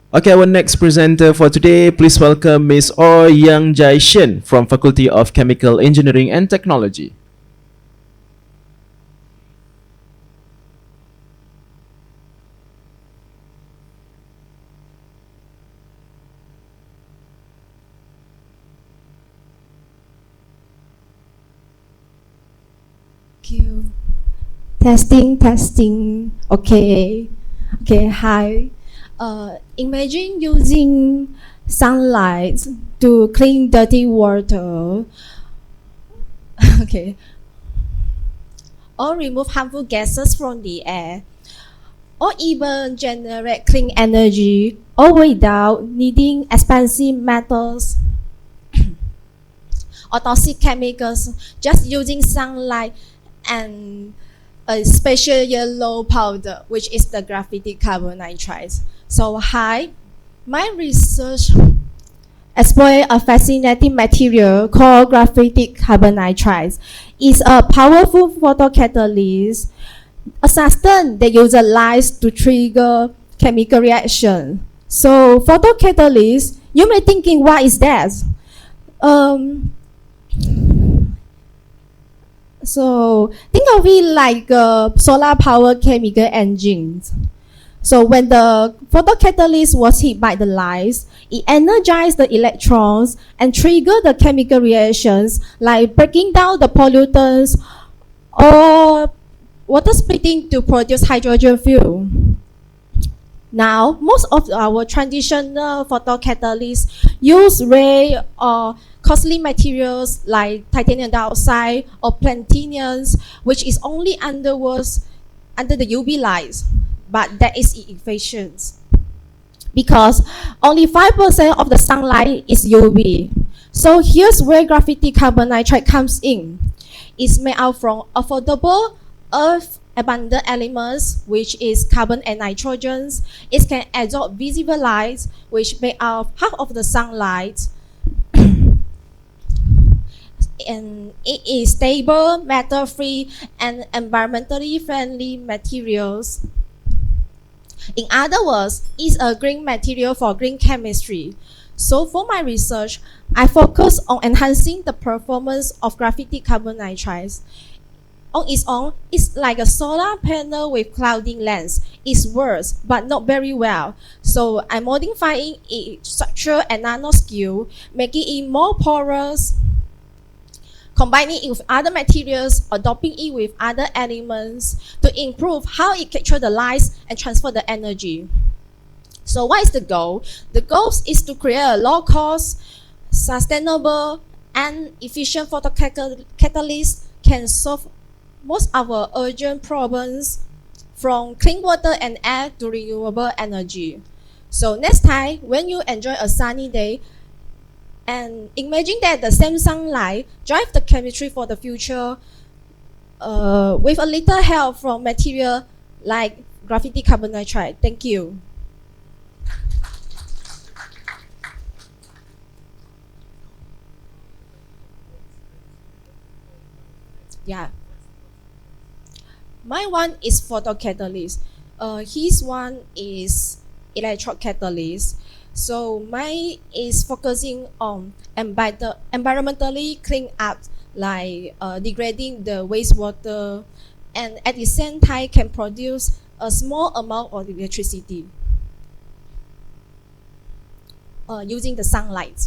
Okay, our next presenter for today, please welcome Miss Oh Yang Jai Shin from Faculty of Chemical Engineering and Technology. Thank you. Testing. Okay. Okay, hi. Imagine using sunlight to clean dirty water. Okay. Or remove harmful gases from the air. Or even generate clean energy, all without needing expensive metals or toxic chemicals, just using sunlight and a special yellow powder, which is the graphite carbon nitride. So hi, my research explored a fascinating material called graphite carbon nitride. It's a powerful photocatalyst, a substance that uses light to trigger chemical reaction. So photocatalyst, you may thinking, what is that? So think of it like solar power chemical engines. So when the photocatalyst was hit by the light, it energized the electrons and triggered the chemical reactions like breaking down the pollutants or water splitting to produce hydrogen fuel. Now, most of our traditional photocatalysts use rare or costly materials like titanium dioxide or platinum, which is only under the UV light, but that is inefficient because only 5% of the sunlight is UV. So here's where graphite carbon nitride comes in. It's made out from affordable earth abundant elements, which is carbon and nitrogen. It can absorb visible light, which make out half of the sunlight. And it is stable, metal-free, and environmentally friendly materials. In other words, it's a green material for green chemistry. So for my research, I focus on enhancing the performance of graphite carbon nitride. On its own, it's like a solar panel with clouding lens. It works, but not very well. So I'm modifying its structure and nanoscale, making it more porous, combining it with other materials or doping it with other elements to improve how it captures the light and transfer the energy. So what is the goal? The goal is to create a low-cost, sustainable, and efficient photocatalyst can solve most of our urgent problems from clean water and air to renewable energy. So next time, when you enjoy a sunny day, and imagine that the same sunlight drive the chemistry for the future with a little help from material like graphite carbon nitride. Thank you. Yeah. My one is photocatalyst. His one is electrocatalyst. So mine is focusing on environmentally clean up, like degrading the wastewater, and at the same time can produce a small amount of electricity using the sunlight.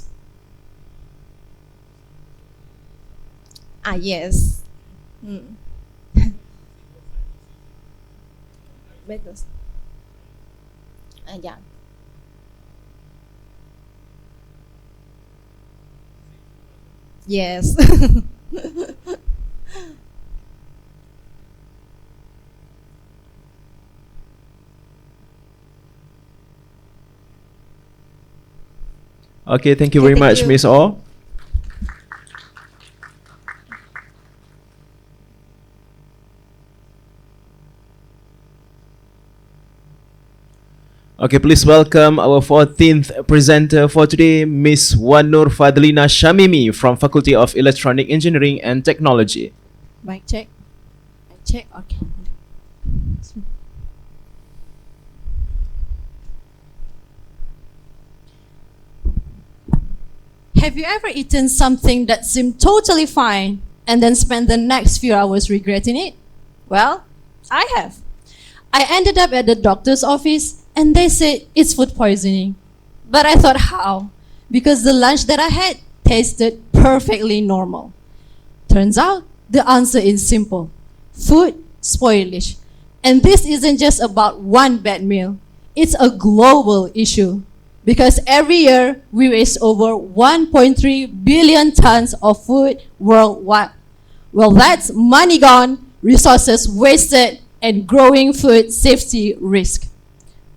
Yes. Metals. Yeah. Yes. Okay, thank you very much, Miss O. Okay, please welcome our 14th presenter for today, Miss Wanur Fadlina Shamimi from Faculty of Electronic Engineering and Technology. Mic check. Mic check. Okay. Have you ever eaten something that seemed totally fine and then spent the next few hours regretting it? Well, I have. I ended up at the doctor's office and they said it's food poisoning. But I thought, how? Because the lunch that I had tasted perfectly normal. Turns out the answer is simple. Food spoilage. And this isn't just about one bad meal. it's a global issue because every year we waste over 1.3 billion tons of food worldwide. Well, that's money gone, resources wasted, and growing food safety risk.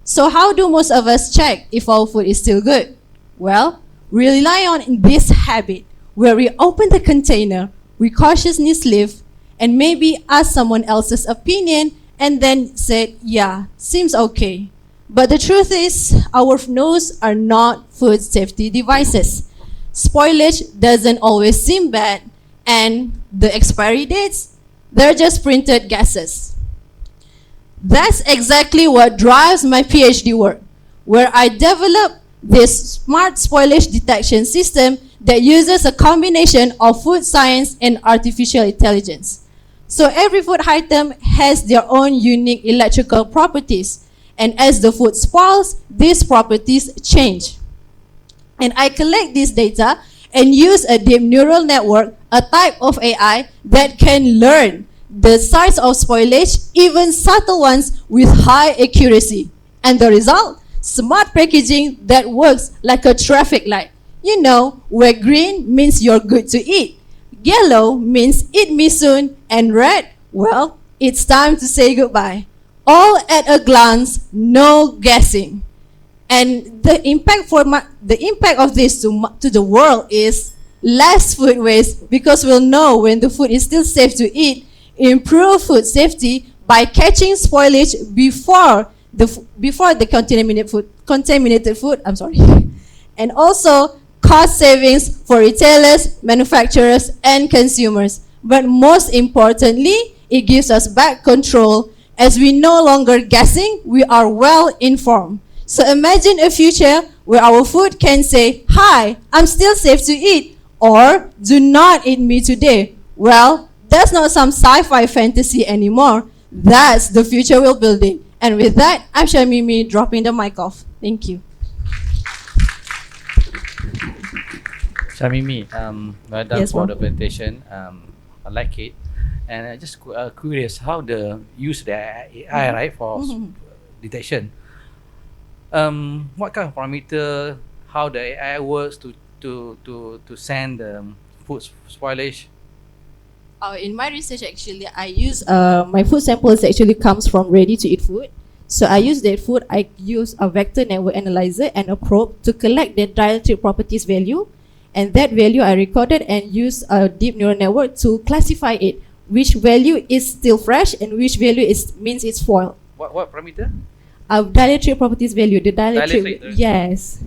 So how do most of us check if our food is still good? Well, we rely on this habit where we open the container, we cautiously sniff, and maybe ask someone else's opinion and then say, yeah, seems okay. But the truth is, our nose are not food safety devices. Spoilage doesn't always seem bad, and the expiry dates, they're just printed guesses. That's exactly what drives my PhD work, where I developed this smart spoilage detection system that uses a combination of food science and artificial intelligence. So every food item has their own unique electrical properties, and as the food spoils, these properties change. And I collect this data and use a deep neural network, a type of AI that can learn the size of spoilage, even subtle ones, with high accuracy. And the result? Smart packaging that works like a traffic light. You know, where green means you're good to eat, yellow means eat me soon, and red, well, it's time to say goodbye. All at a glance, no guessing. And the impact of this to the world is less food waste because we'll know when the food is still safe to eat, improve food safety by catching spoilage before the contaminated food, and also cost savings for retailers, manufacturers, and consumers. But most importantly, it gives us back control as we no longer guessing, we are well informed. So imagine a future where our food can say, hi, I'm still safe to eat, or do not eat me today. Well, that's not some sci-fi fantasy anymore. That's the future we're building. And with that, I'm Shamimi dropping the mic off. Thank you. Shamimi, well done Yes, for ma'am. the presentation. I like it. And I just curious how the use the AI, right, for detection. What kind of parameter, how the AI works to send the food spoilage? In my research, actually, I use my food samples actually comes from ready-to-eat food. So I use that food. I use a vector network analyzer and a probe to collect the dietetic properties value, and that value I recorded and use a deep neural network to classify it. Which value is still fresh and which value means it's spoiled. What parameter? Dietetic properties value. The dietetic. Dietetic. Yes.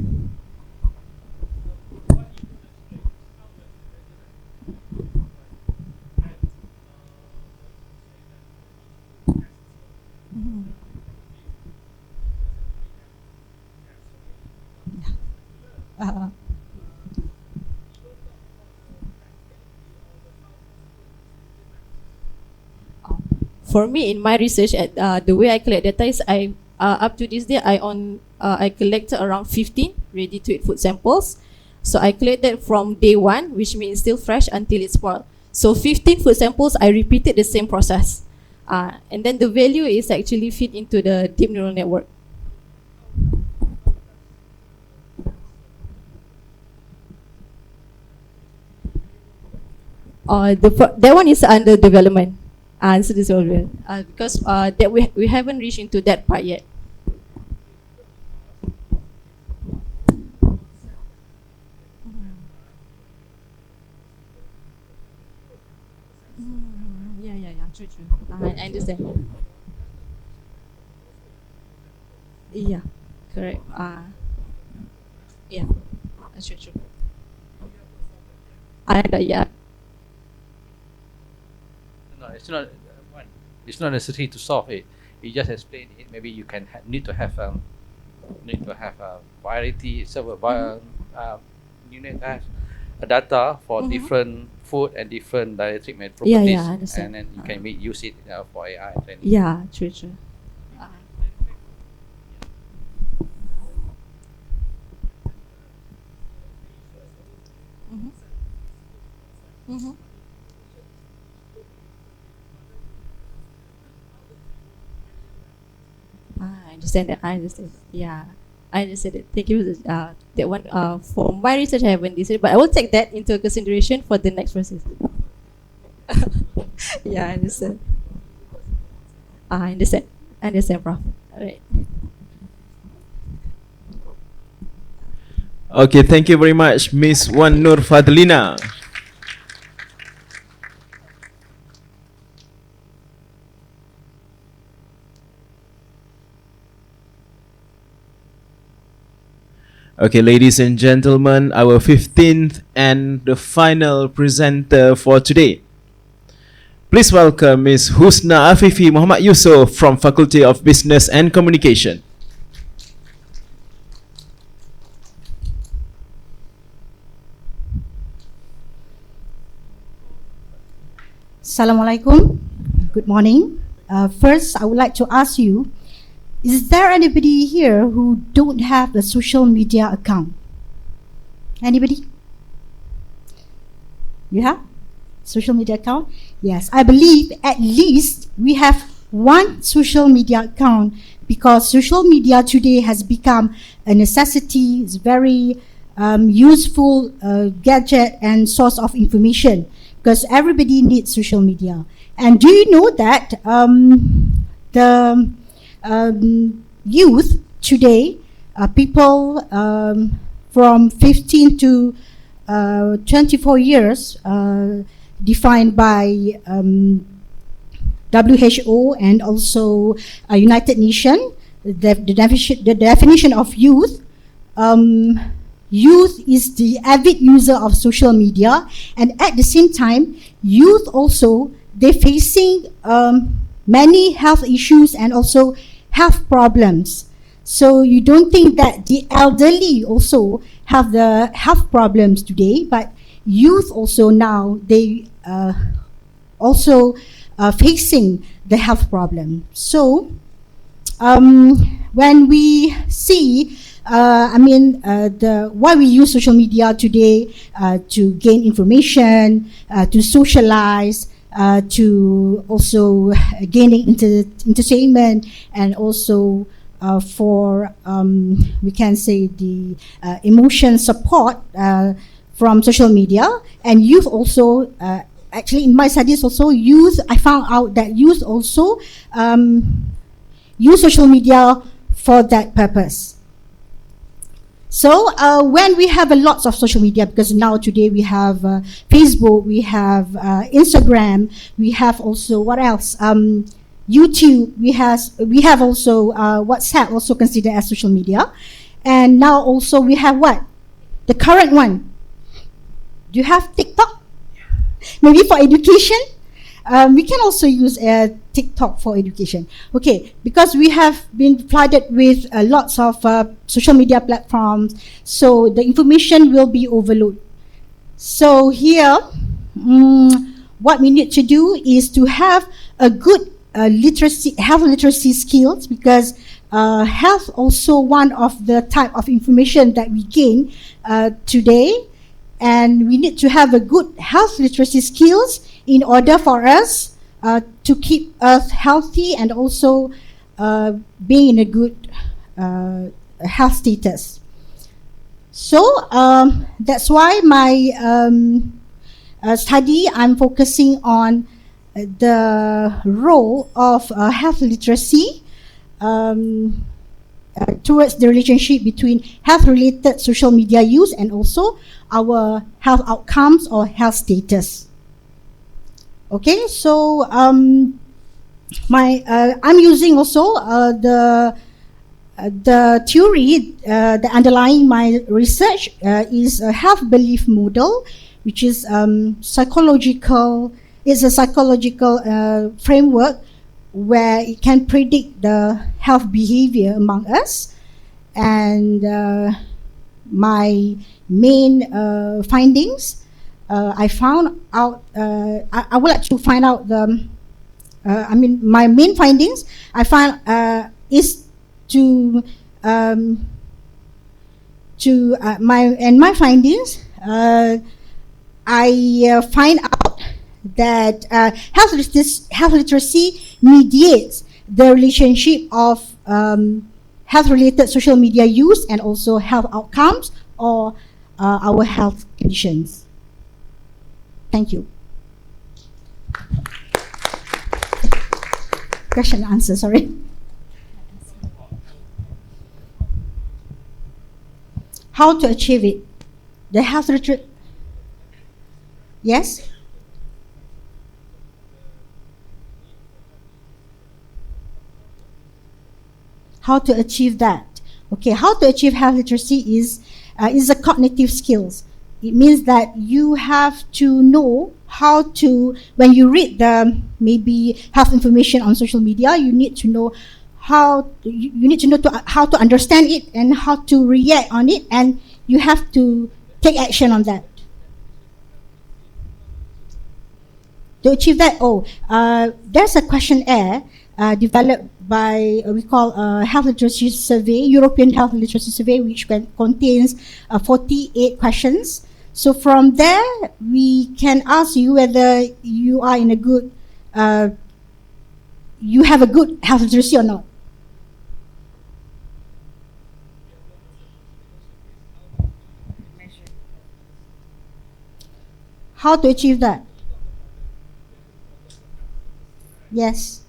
For me, in my research, the way I collect data is up to this day I collected around 15 ready-to-eat food samples. So I collected from day one, which means still fresh until it's spoiled. So 15 food samples, I repeated the same process, and then the value is actually feed into the deep neural network. That one is under development. So this will because that we haven't reached into that part yet. Yeah, true. I understand. Yeah, correct. Yeah, that's true. Yeah. No, it's not necessary to solve it. You just explain it. Maybe you can need to have a variety. So you need to have a data for different food and different dietetic properties. Yeah, I understand. And then you can use it for AI training. Yeah, true. I understand that. I understand. Yeah, I understand it. Thank you. That one. For my research, I haven't decided, but I will take that into consideration for the next process. Yeah, I understand. I understand. I understand, Prof. All right. Okay, thank you very much, Miss Wan Nur Fadlina. Okay, ladies and gentlemen, our 15th and the final presenter for today. Please welcome Ms. Husna Afifi Muhammad Yusof from Faculty of Business and Communication. Assalamualaikum. Good morning. First, I would like to ask you, is there anybody here who don't have a social media account? Anybody? You have social media account? Yes, I believe at least we have one social media account, because social media today has become a necessity. It's very useful gadget and source of information, because everybody needs social media. And do you know that the youth today, people from 15 to 24 years, defined by WHO and also United Nations, the definition of youth. Youth is the avid user of social media, and at the same time, youth also, they're facing many health issues and also health problems. So you don't think that the elderly also have the health problems today, but youth also now, they also facing the health problem. So when we see why we use social media today, to gain information, to socialize, to also gaining entertainment, and also for we can say the emotion support from social media. And youth also, actually in my studies also, youth, I found out that youth also use social media for that purpose. So when we have a lots of social media, because now today we have Facebook, we have Instagram, we have also what else? YouTube. We have also WhatsApp, also considered as social media, and now also we have what? The current one. Do you have TikTok? Maybe for education. We can also use TikTok for education. Okay, because we have been flooded with lots of social media platforms, so the information will be overloaded. So here, what we need to do is to have a good health literacy skills, because health also one of the type of information that we gain today, and we need to have a good health literacy skills in order for us to keep us healthy and also being in a good health status. So that's why my study, I'm focusing on the role of health literacy towards the relationship between health-related social media use and also our health outcomes or health status. Okay, so I'm using also the theory that underlying my research is a health belief model, which is psychological. It's a psychological framework where it can predict the health behavior among us. And my main findings, I found out, I would like to find out my main findings I found is my findings, I find out that health literacy mediates the relationship of health-related social media use and also health outcomes or our health conditions. Thank you. Question and answer, sorry. How to achieve it? The health literature. Yes? How to achieve that? Okay, how to achieve health literacy is a cognitive skills. It means that you have to know how to, when you read the maybe health information on social media, you need to know how how to understand it and how to react on it, and you have to take action on that. To achieve that, there's a questionnaire developed by we call health literacy survey, European health literacy survey, which contains 48 questions. So from there, we can ask you whether you are in a good, you have a good health literacy or not. How to achieve that? Yes.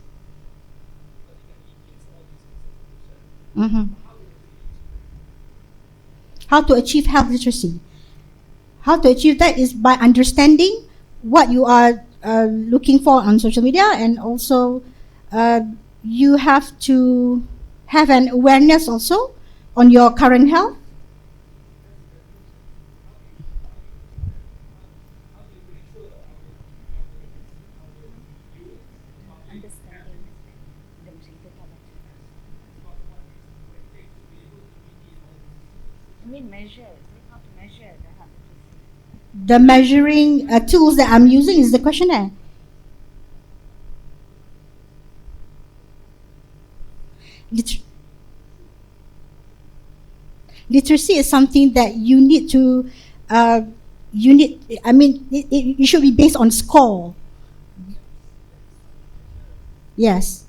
How to achieve health literacy? How to achieve that is by understanding what you are looking for on social media, and also you have to have an awareness also on your current health. How to measure the health literacy? The measuring tools that I'm using is the questionnaire. Literacy is something that you need to, it should be based on score. Yes.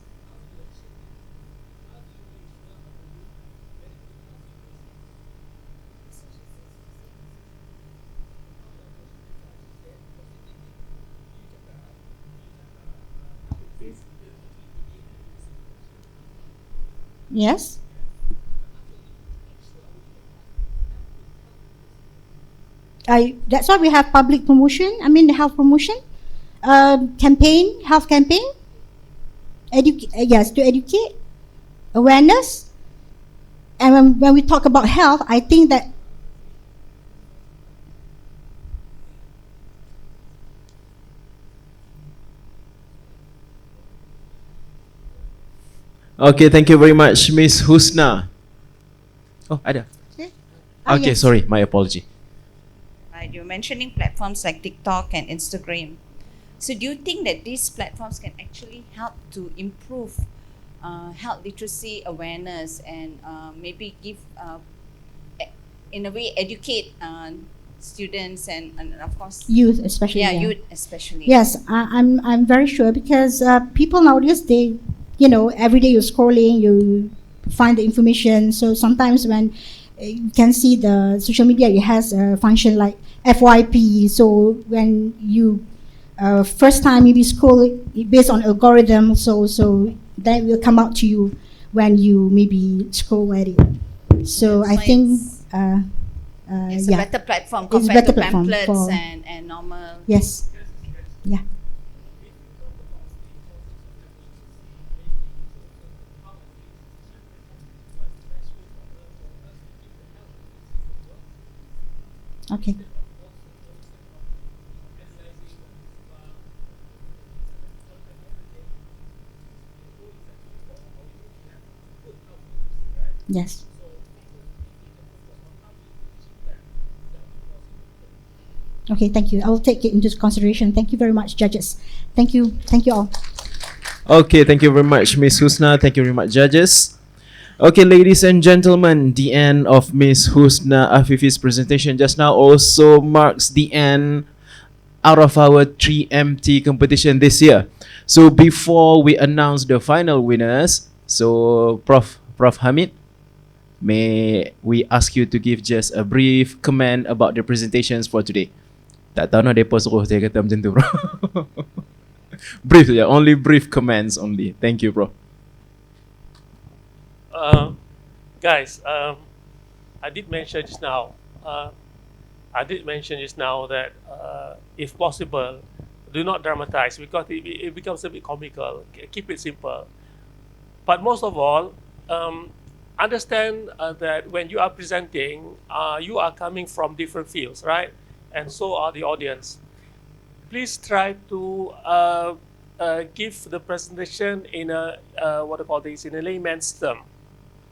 Yes. That's why we have public promotion. The health promotion campaign, health campaign. Yes, to educate, awareness. And when we talk about health, I think that Okay, thank you very much, Miss Husna. Oh, ada. Okay, yes. sorry, my apology. Right, you're mentioning platforms like TikTok and Instagram. So do you think that these platforms can actually help to improve health literacy awareness and maybe give, in a way, educate students and of course youth especially? Yeah, youth especially. Yes, I'm very sure, because people nowadays, they, every day you're scrolling, you find the information. So sometimes when you can see the social media, it has a function like FYP. So when you first time maybe scroll it based on algorithm, so that will come out to you when you maybe scroll at it. So I think it's a better platform It's compared better to platform pamphlets for- and normal. Yes. Yeah. Okay. Yes. Okay, thank you. I will take it into consideration. Thank you very much, judges. Thank you. Thank you all. Okay, thank you very much, Miss Husna. Thank you very much, judges. Okay, ladies and gentlemen, the end of Miss Husna Afifi's presentation just now also marks the end out of our 3MT competition this year. So before we announce the final winners, so Prof Hamid, may we ask you to give just a brief comment about the presentations for today? Tak tahu nak depa suruh saya kata macam tu, bro. Brief saja, only brief comments only. Thank you, bro. Guys, I did mention just now that if possible, do not dramatize because it becomes a bit comical. Keep it simple. But most of all, understand that when you are presenting, you are coming from different fields, right? And so are the audience. Please try to give the presentation in a in a layman's term.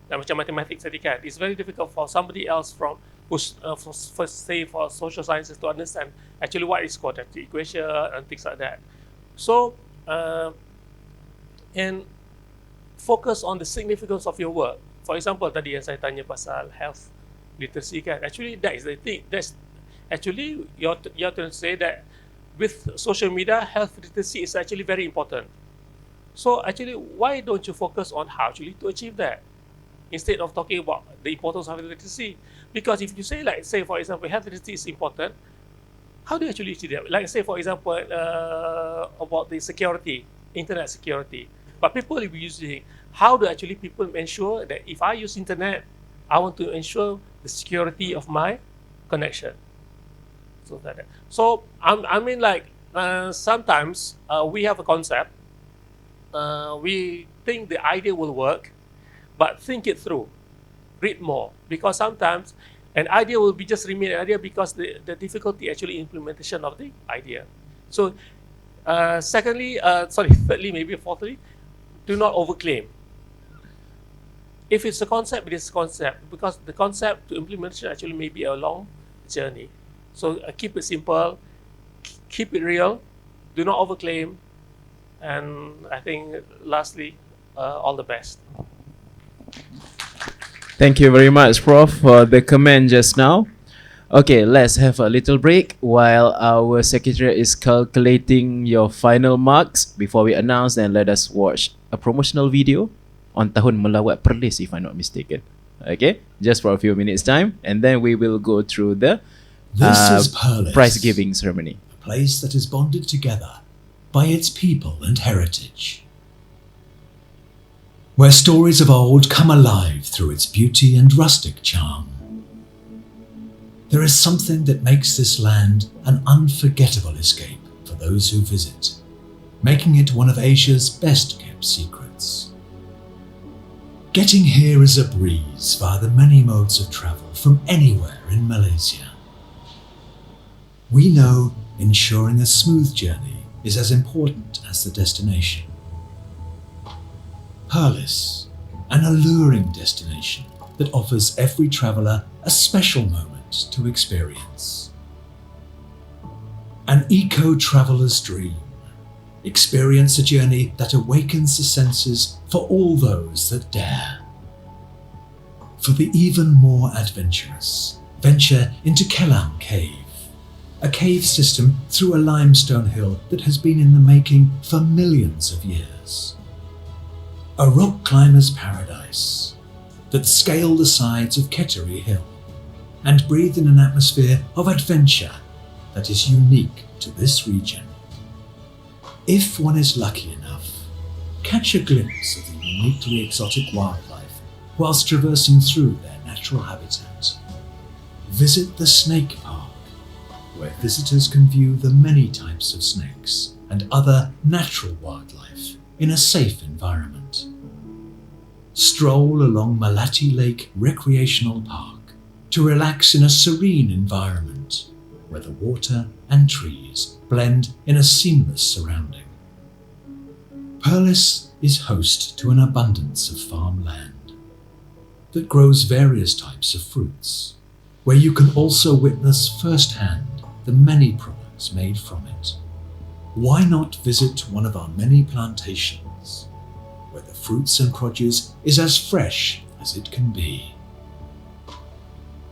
Macam mathematics tadi kan, it's very difficult for somebody else who's for social sciences to understand actually what is quadratic equation and things like that. So, and focus on the significance of your work. For example, tadi yang saya tanya pasal health literacy kan, actually that is the thing. That's actually you're trying to say that with social media, health literacy is actually very important. So actually, why don't you focus on how actually to achieve that, instead of talking about the importance of literacy? Because if you say, like, say for example, health literacy is important, how do you actually achieve that? Like, say for example, about the security, internet security. But people will be using, how do actually people ensure that if I use internet, I want to ensure the security of my connection. So I mean, like, sometimes we have a concept, we think the idea will work, but think it through, read more, because sometimes an idea will be just remain an idea because the difficulty actually implementation of the idea. So thirdly, maybe fourthly, do not overclaim. If it's a concept, it is a concept, because the concept to implementation actually may be a long journey. So keep it simple, keep it real, do not overclaim, and I think lastly, all the best. Thank you very much, Prof, for the comment just now. Okay, let's have a little break while our secretary is calculating your final marks. Before we announce, then let us watch a promotional video on Tahun Melawat Perlis, if I'm not mistaken. Okay, just for a few minutes time, and then we will go through the This is Perlis, prize giving ceremony. a place that is bonded together by its people and heritage, where stories of old come alive through its beauty and rustic charm. There is something that makes this land an unforgettable escape for those who visit, making it one of Asia's best kept secrets. Getting here is a breeze via the many modes of travel from anywhere in Malaysia. We know ensuring a smooth journey is as important as the destination. Perlis, an alluring destination that offers every traveller a special moment to experience. An eco-traveller's dream. Experience a journey that awakens the senses for all those that dare. For the even more adventurous, venture into Kelang Cave, a cave system through a limestone hill that has been in the making for millions of years. A rock climber's paradise that scale the sides of Kettering Hill and breathe in an atmosphere of adventure that is unique to this region. If one is lucky enough, catch a glimpse of the uniquely exotic wildlife whilst traversing through their natural habitat. Visit the Snake Park, where visitors can view the many types of snakes and other natural wildlife in a safe environment. Stroll along Malati Lake Recreational Park to relax in a serene environment where the water and trees blend in a seamless surrounding. Perlis is host to an abundance of farmland that grows various types of fruits, where you can also witness firsthand the many products made from it. Why not visit one of our many plantations, where the fruits and produce is as fresh as it can be?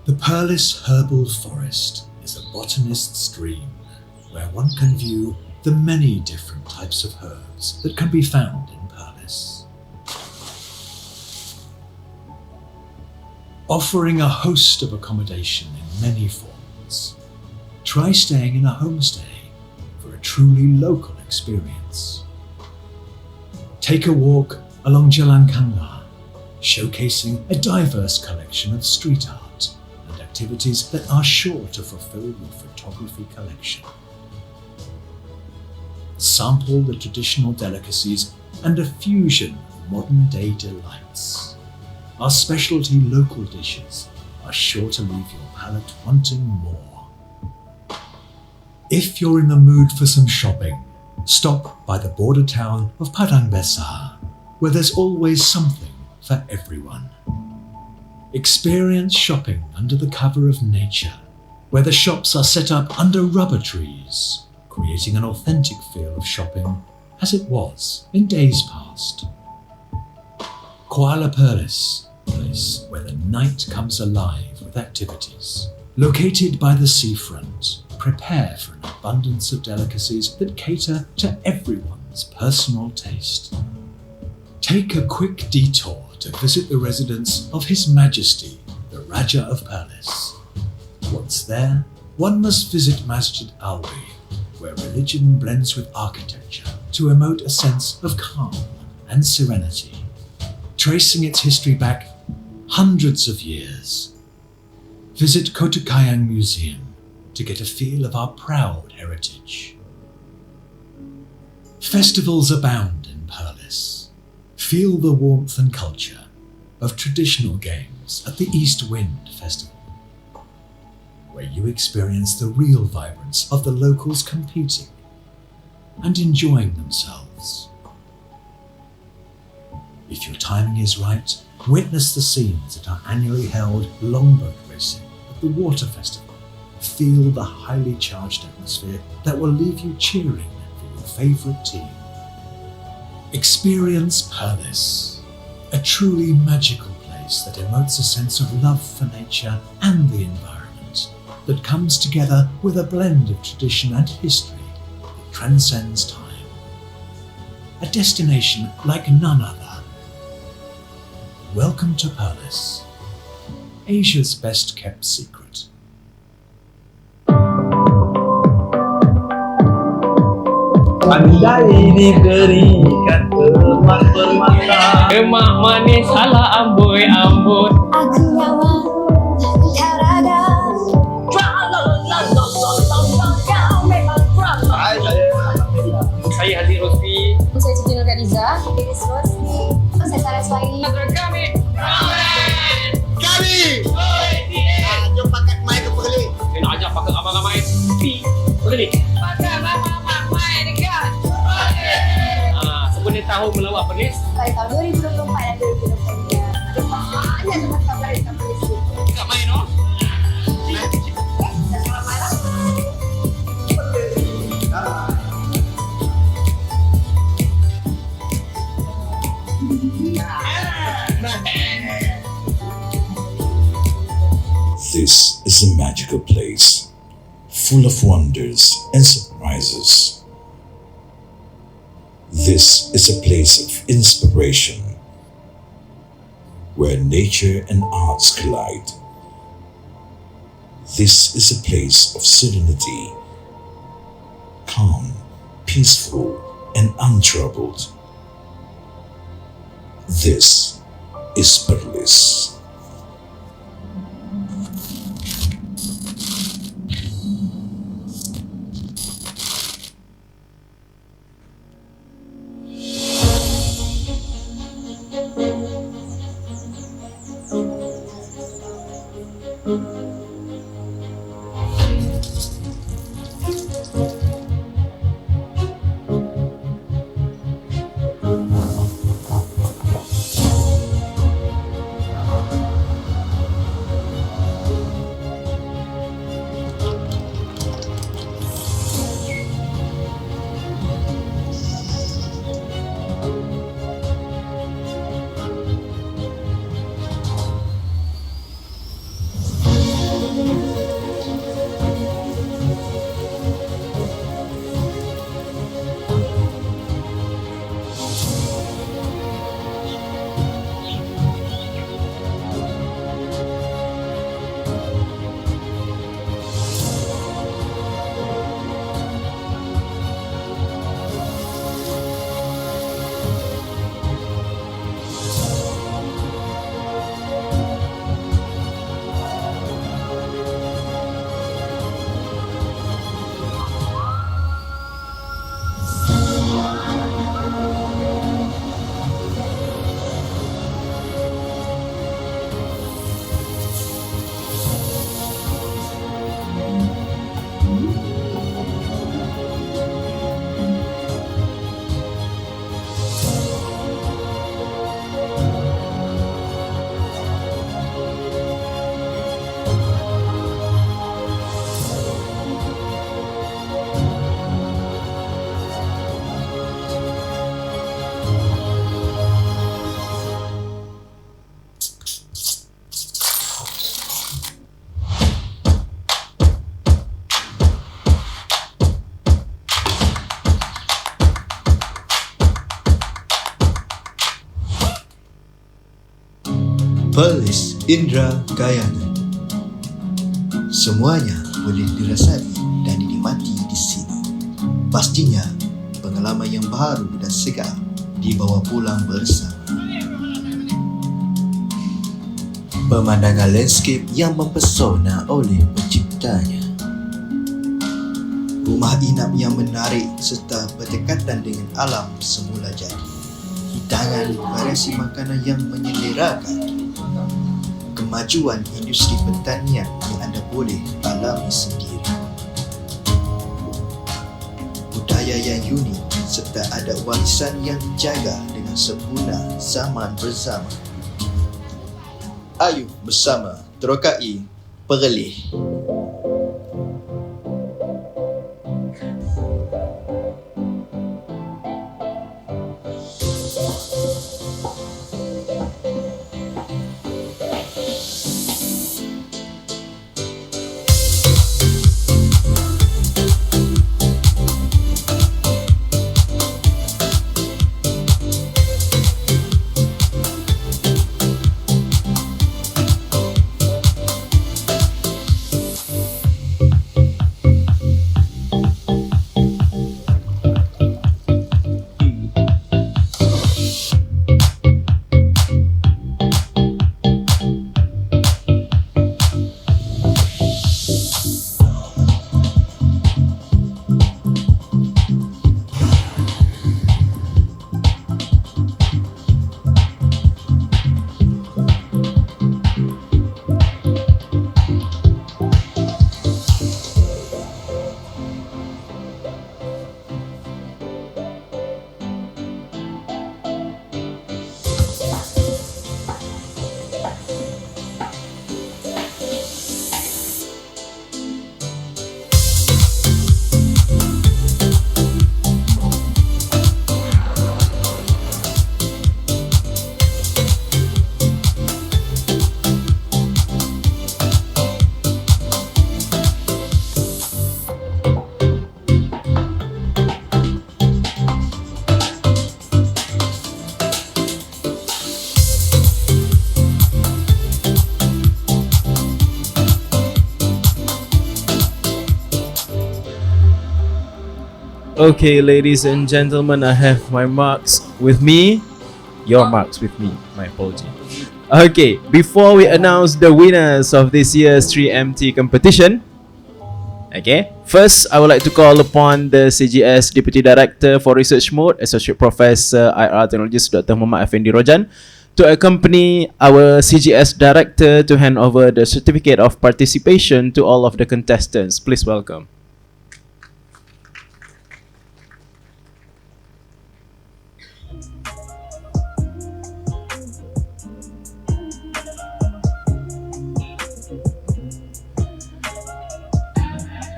The Perlis Herbal Forest is a botanist's dream, where one can view the many different types of herbs that can be found in Perlis. Offering a host of accommodation in many forms, try staying in a homestay for a truly local experience. Take a walk along Jalan Kangla, showcasing a diverse collection of street art and activities that are sure to fulfill your photography collection. Sample the traditional delicacies and a fusion of modern-day delights. Our specialty local dishes are sure to leave your palate wanting more. If you're in the mood for some shopping, stop by the border town of Padang Besar, where there's always something for everyone. Experience shopping under the cover of nature, where the shops are set up under rubber trees, creating an authentic feel of shopping as it was in days past. Kuala Perlis, a place where the night comes alive with activities. Located by the seafront, prepare for an abundance of delicacies that cater to everyone's personal taste. Take a quick detour to visit the residence of His Majesty, the Raja of Perlis. Once there, one must visit Masjid Alwi, where religion blends with architecture to emote a sense of calm and serenity, tracing its history back hundreds of years. Visit Kota Kayang Museum to get a feel of our proud heritage. Festivals abound in Perlis. Feel the warmth and culture of traditional games at the East Wind Festival, where you experience the real vibrance of the locals competing and enjoying themselves. If your timing is right, witness the scenes at our annually held longboat racing at the Water Festival. Feel the highly charged atmosphere that will leave you cheering for your favourite team. Experience Perlis, a truly magical place that emotes a sense of love for nature and the environment that comes together with a blend of tradition and history that transcends time. A destination like none other. Welcome to Perlis, Asia's best kept secret. Pandai diberikan kemas permata, emak manis ala amboi amboi. Aku nyawa tiada. Kau memang kuat. Saya Haji Rosfi. Saya Siti Nurganiza. Iris Rosfi. Saya Sarah Swahili. Kami. Jom pakai mic ke Perlis. Saya nak ajak pakai abang-abang Perlis. Pakai mai dekat. Sebenarnya tahun melawat Perlis. Pada tahun 2024 dan 2025. Ada banyak tempat kabar di Perlis. Tak main no? This is a magical place, full of wonders and surprises. This is a place of inspiration, where nature and arts collide. This is a place of serenity, calm, peaceful, and untroubled. This is Perlis. Pelis Indra Gayana. Semuanya boleh dirasai dan dinikmati di sini. Pastinya pengalaman yang baru dan segar dibawa pulang bersama. Pemandangan landscape yang mempesona oleh penciptanya. Rumah inap yang menarik serta berdekatan dengan alam semula jadi. Hidangan variasi makanan yang menyelerakan. Kemajuan industri pertanian yang anda boleh alami sendiri. Budaya yang unik serta adat warisan yang dijaga dengan sempurna zaman bersama. Ayuh bersama terokai Perlih. Okay, ladies and gentlemen, I have my marks with me. Your marks with me. My apology. Okay, before we announce the winners of this year's 3MT competition, okay, first I would like to call upon the CGS Deputy Director for Research Mode, Associate Professor IR Technologist Dr. Muhammad Effendi Rojan, to accompany our CGS Director to hand over the certificate of participation to all of the contestants. Please welcome.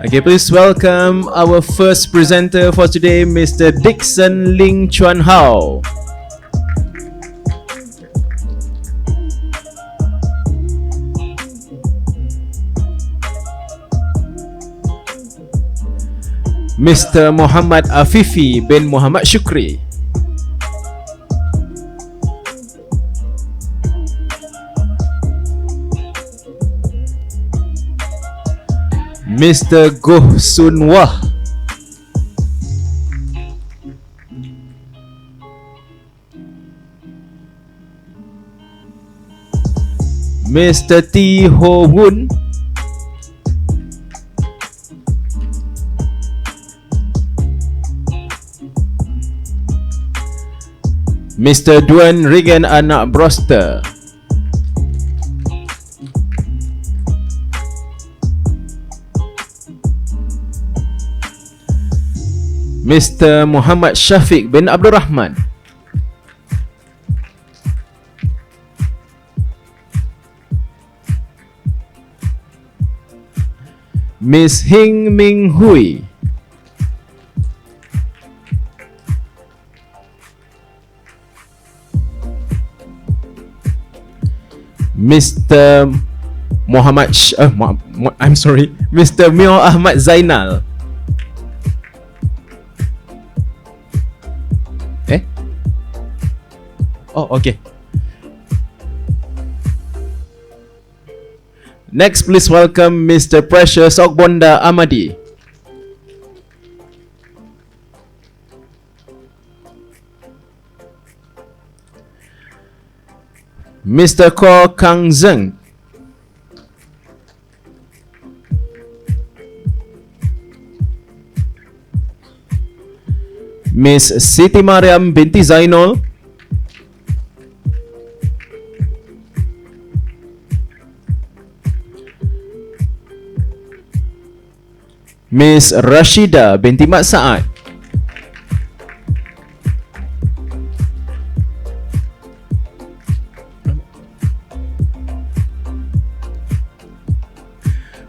Okay, please welcome our first presenter for today, Mr. Dixon Ling Chuan Hao. Mr. Muhammad Afifi bin Muhammad Shukri. Mr. Goh Sun Wah. Mr. T Ho Woon. Mr. Duan Regan Anak Broster. Mr. Muhammad Syafiq bin Abdul Rahman. Miss Hing Ming Hui. Mr. Muhammad I'm sorry, Mr. Mio Ahmad Zainal. Oh, okay. Next, please welcome Mr. Precious Ogbonda Amadi. Mr. Ko Kang Zeng. Miss Siti Mariam binti Zainul. Miss Rashida binti Mat Saad.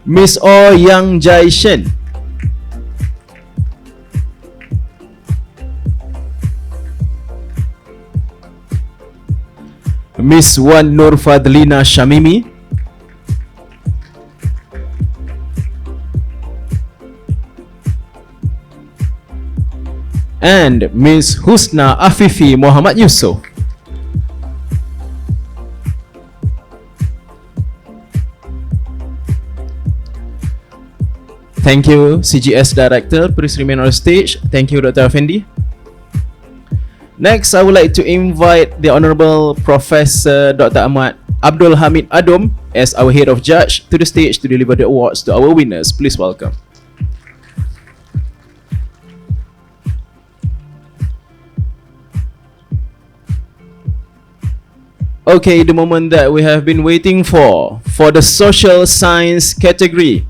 Miss O Yang Jai Shen. Miss Wan Nur Fadlina Shamimi. And Miss Husna Afifi Muhammad Yusof. Thank you, CGS Director. Please remain on stage. Thank you, Dr. Effendi. Next, I would like to invite the Honorable Professor Dr. Ahmad Abdul Hamid Adom as our Head of Judge to the stage to deliver the awards to our winners. Please welcome. Okay, the moment that we have been waiting for the social science category.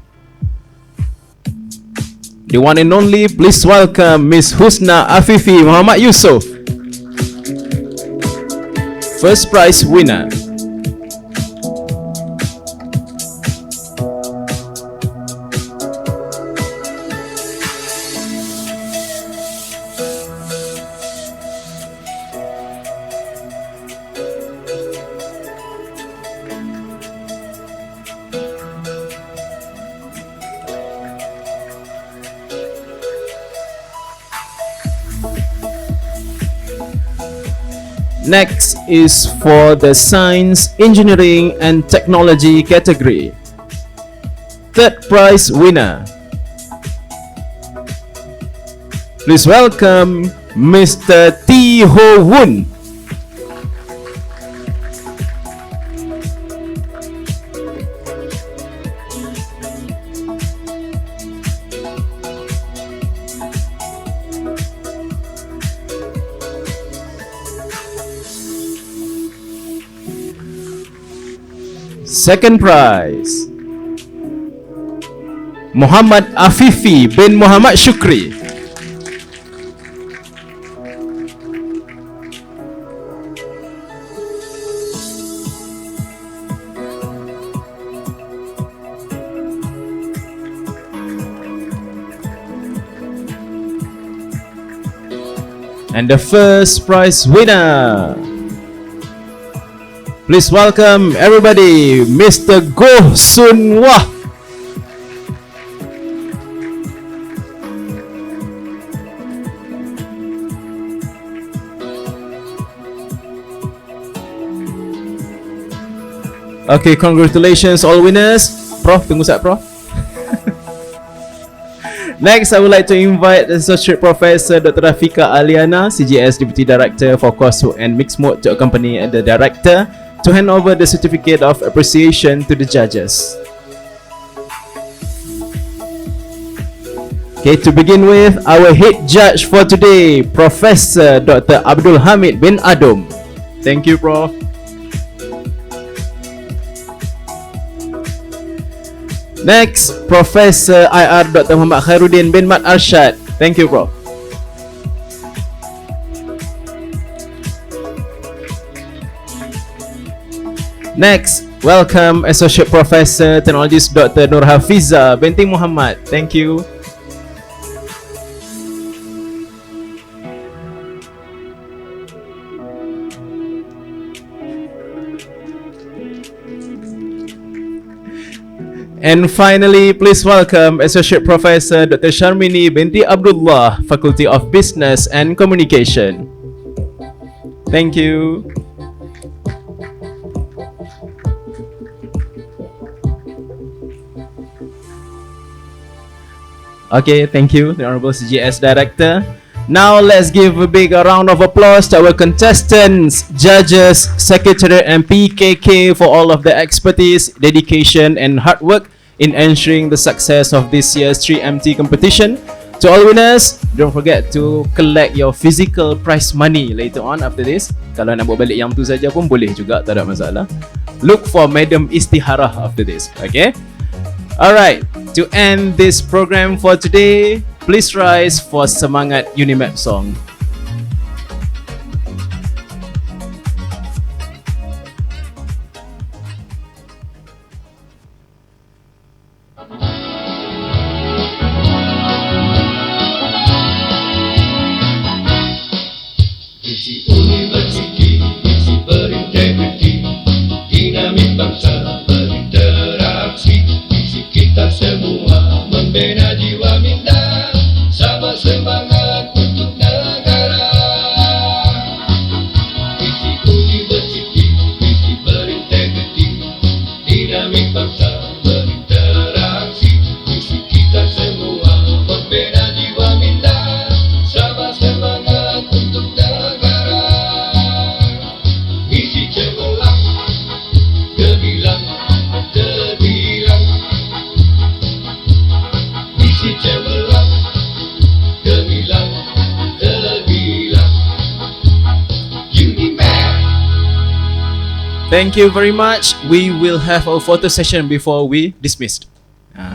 The one and only, please welcome Miss Husna Afifi Muhammad Yusof, first prize winner. Next is for the Science, Engineering and Technology category. Third prize winner. Please welcome Mr. T. Ho Woon. Second prize, Muhammad Afifi bin Muhammad Shukri. And the first prize winner. Please welcome everybody, Mr. Goh Sun Wah. Okay, congratulations all winners. Prof, tunggu sekejap Prof. Next, I would like to invite Associate Professor Dr. Rafika Aliana, CGS Deputy Director for Coursework and Mixed Mode, to accompany the Director to hand over the certificate of appreciation to the judges. Okay, to begin with, our head judge for today, Professor Dr. Abdul Hamid bin Adom. Thank you, Prof. Next, Professor IR Dr. Muhammad Khairuddin bin Mat Arshad. Thank you, Prof. Next, welcome Associate Professor Technologist Dr. Nur Hafiza binti Muhammad. Thank you. And finally, please welcome Associate Professor Dr. Sharmini binti Abdullah, Faculty of Business and Communication. Thank you. Okay, thank you, the Honorable CGS Director. Now let's give a big round of applause to our contestants, judges, secretary and PKK for all of the expertise, dedication and hard work in ensuring the success of this year's 3MT competition. To all winners, don't forget to collect your physical prize money later on after this. Kalau nak buat balik yang tu saja pun boleh juga, tak ada masalah. Look for Madam Istiharah after this, okay? Alright, to end this program for today, please rise for Semangat Unimap song. Visi universiti, visi berintegriti, dinamik bangsa berinteraksi. Visi kita semua membina jiwa minda, sama semangat untuk negara. Visi universiti, visi berintegriti, dinamik bangsa berinteraksi. Visi kita semua membina jiwa minda, sama semangat untuk negara. Visi cemerlang, gemilang, gemilang. Visi cemerlang, gemilang, gemilang. Unimap. Thank you very much. We will have a photo session before we dismissed.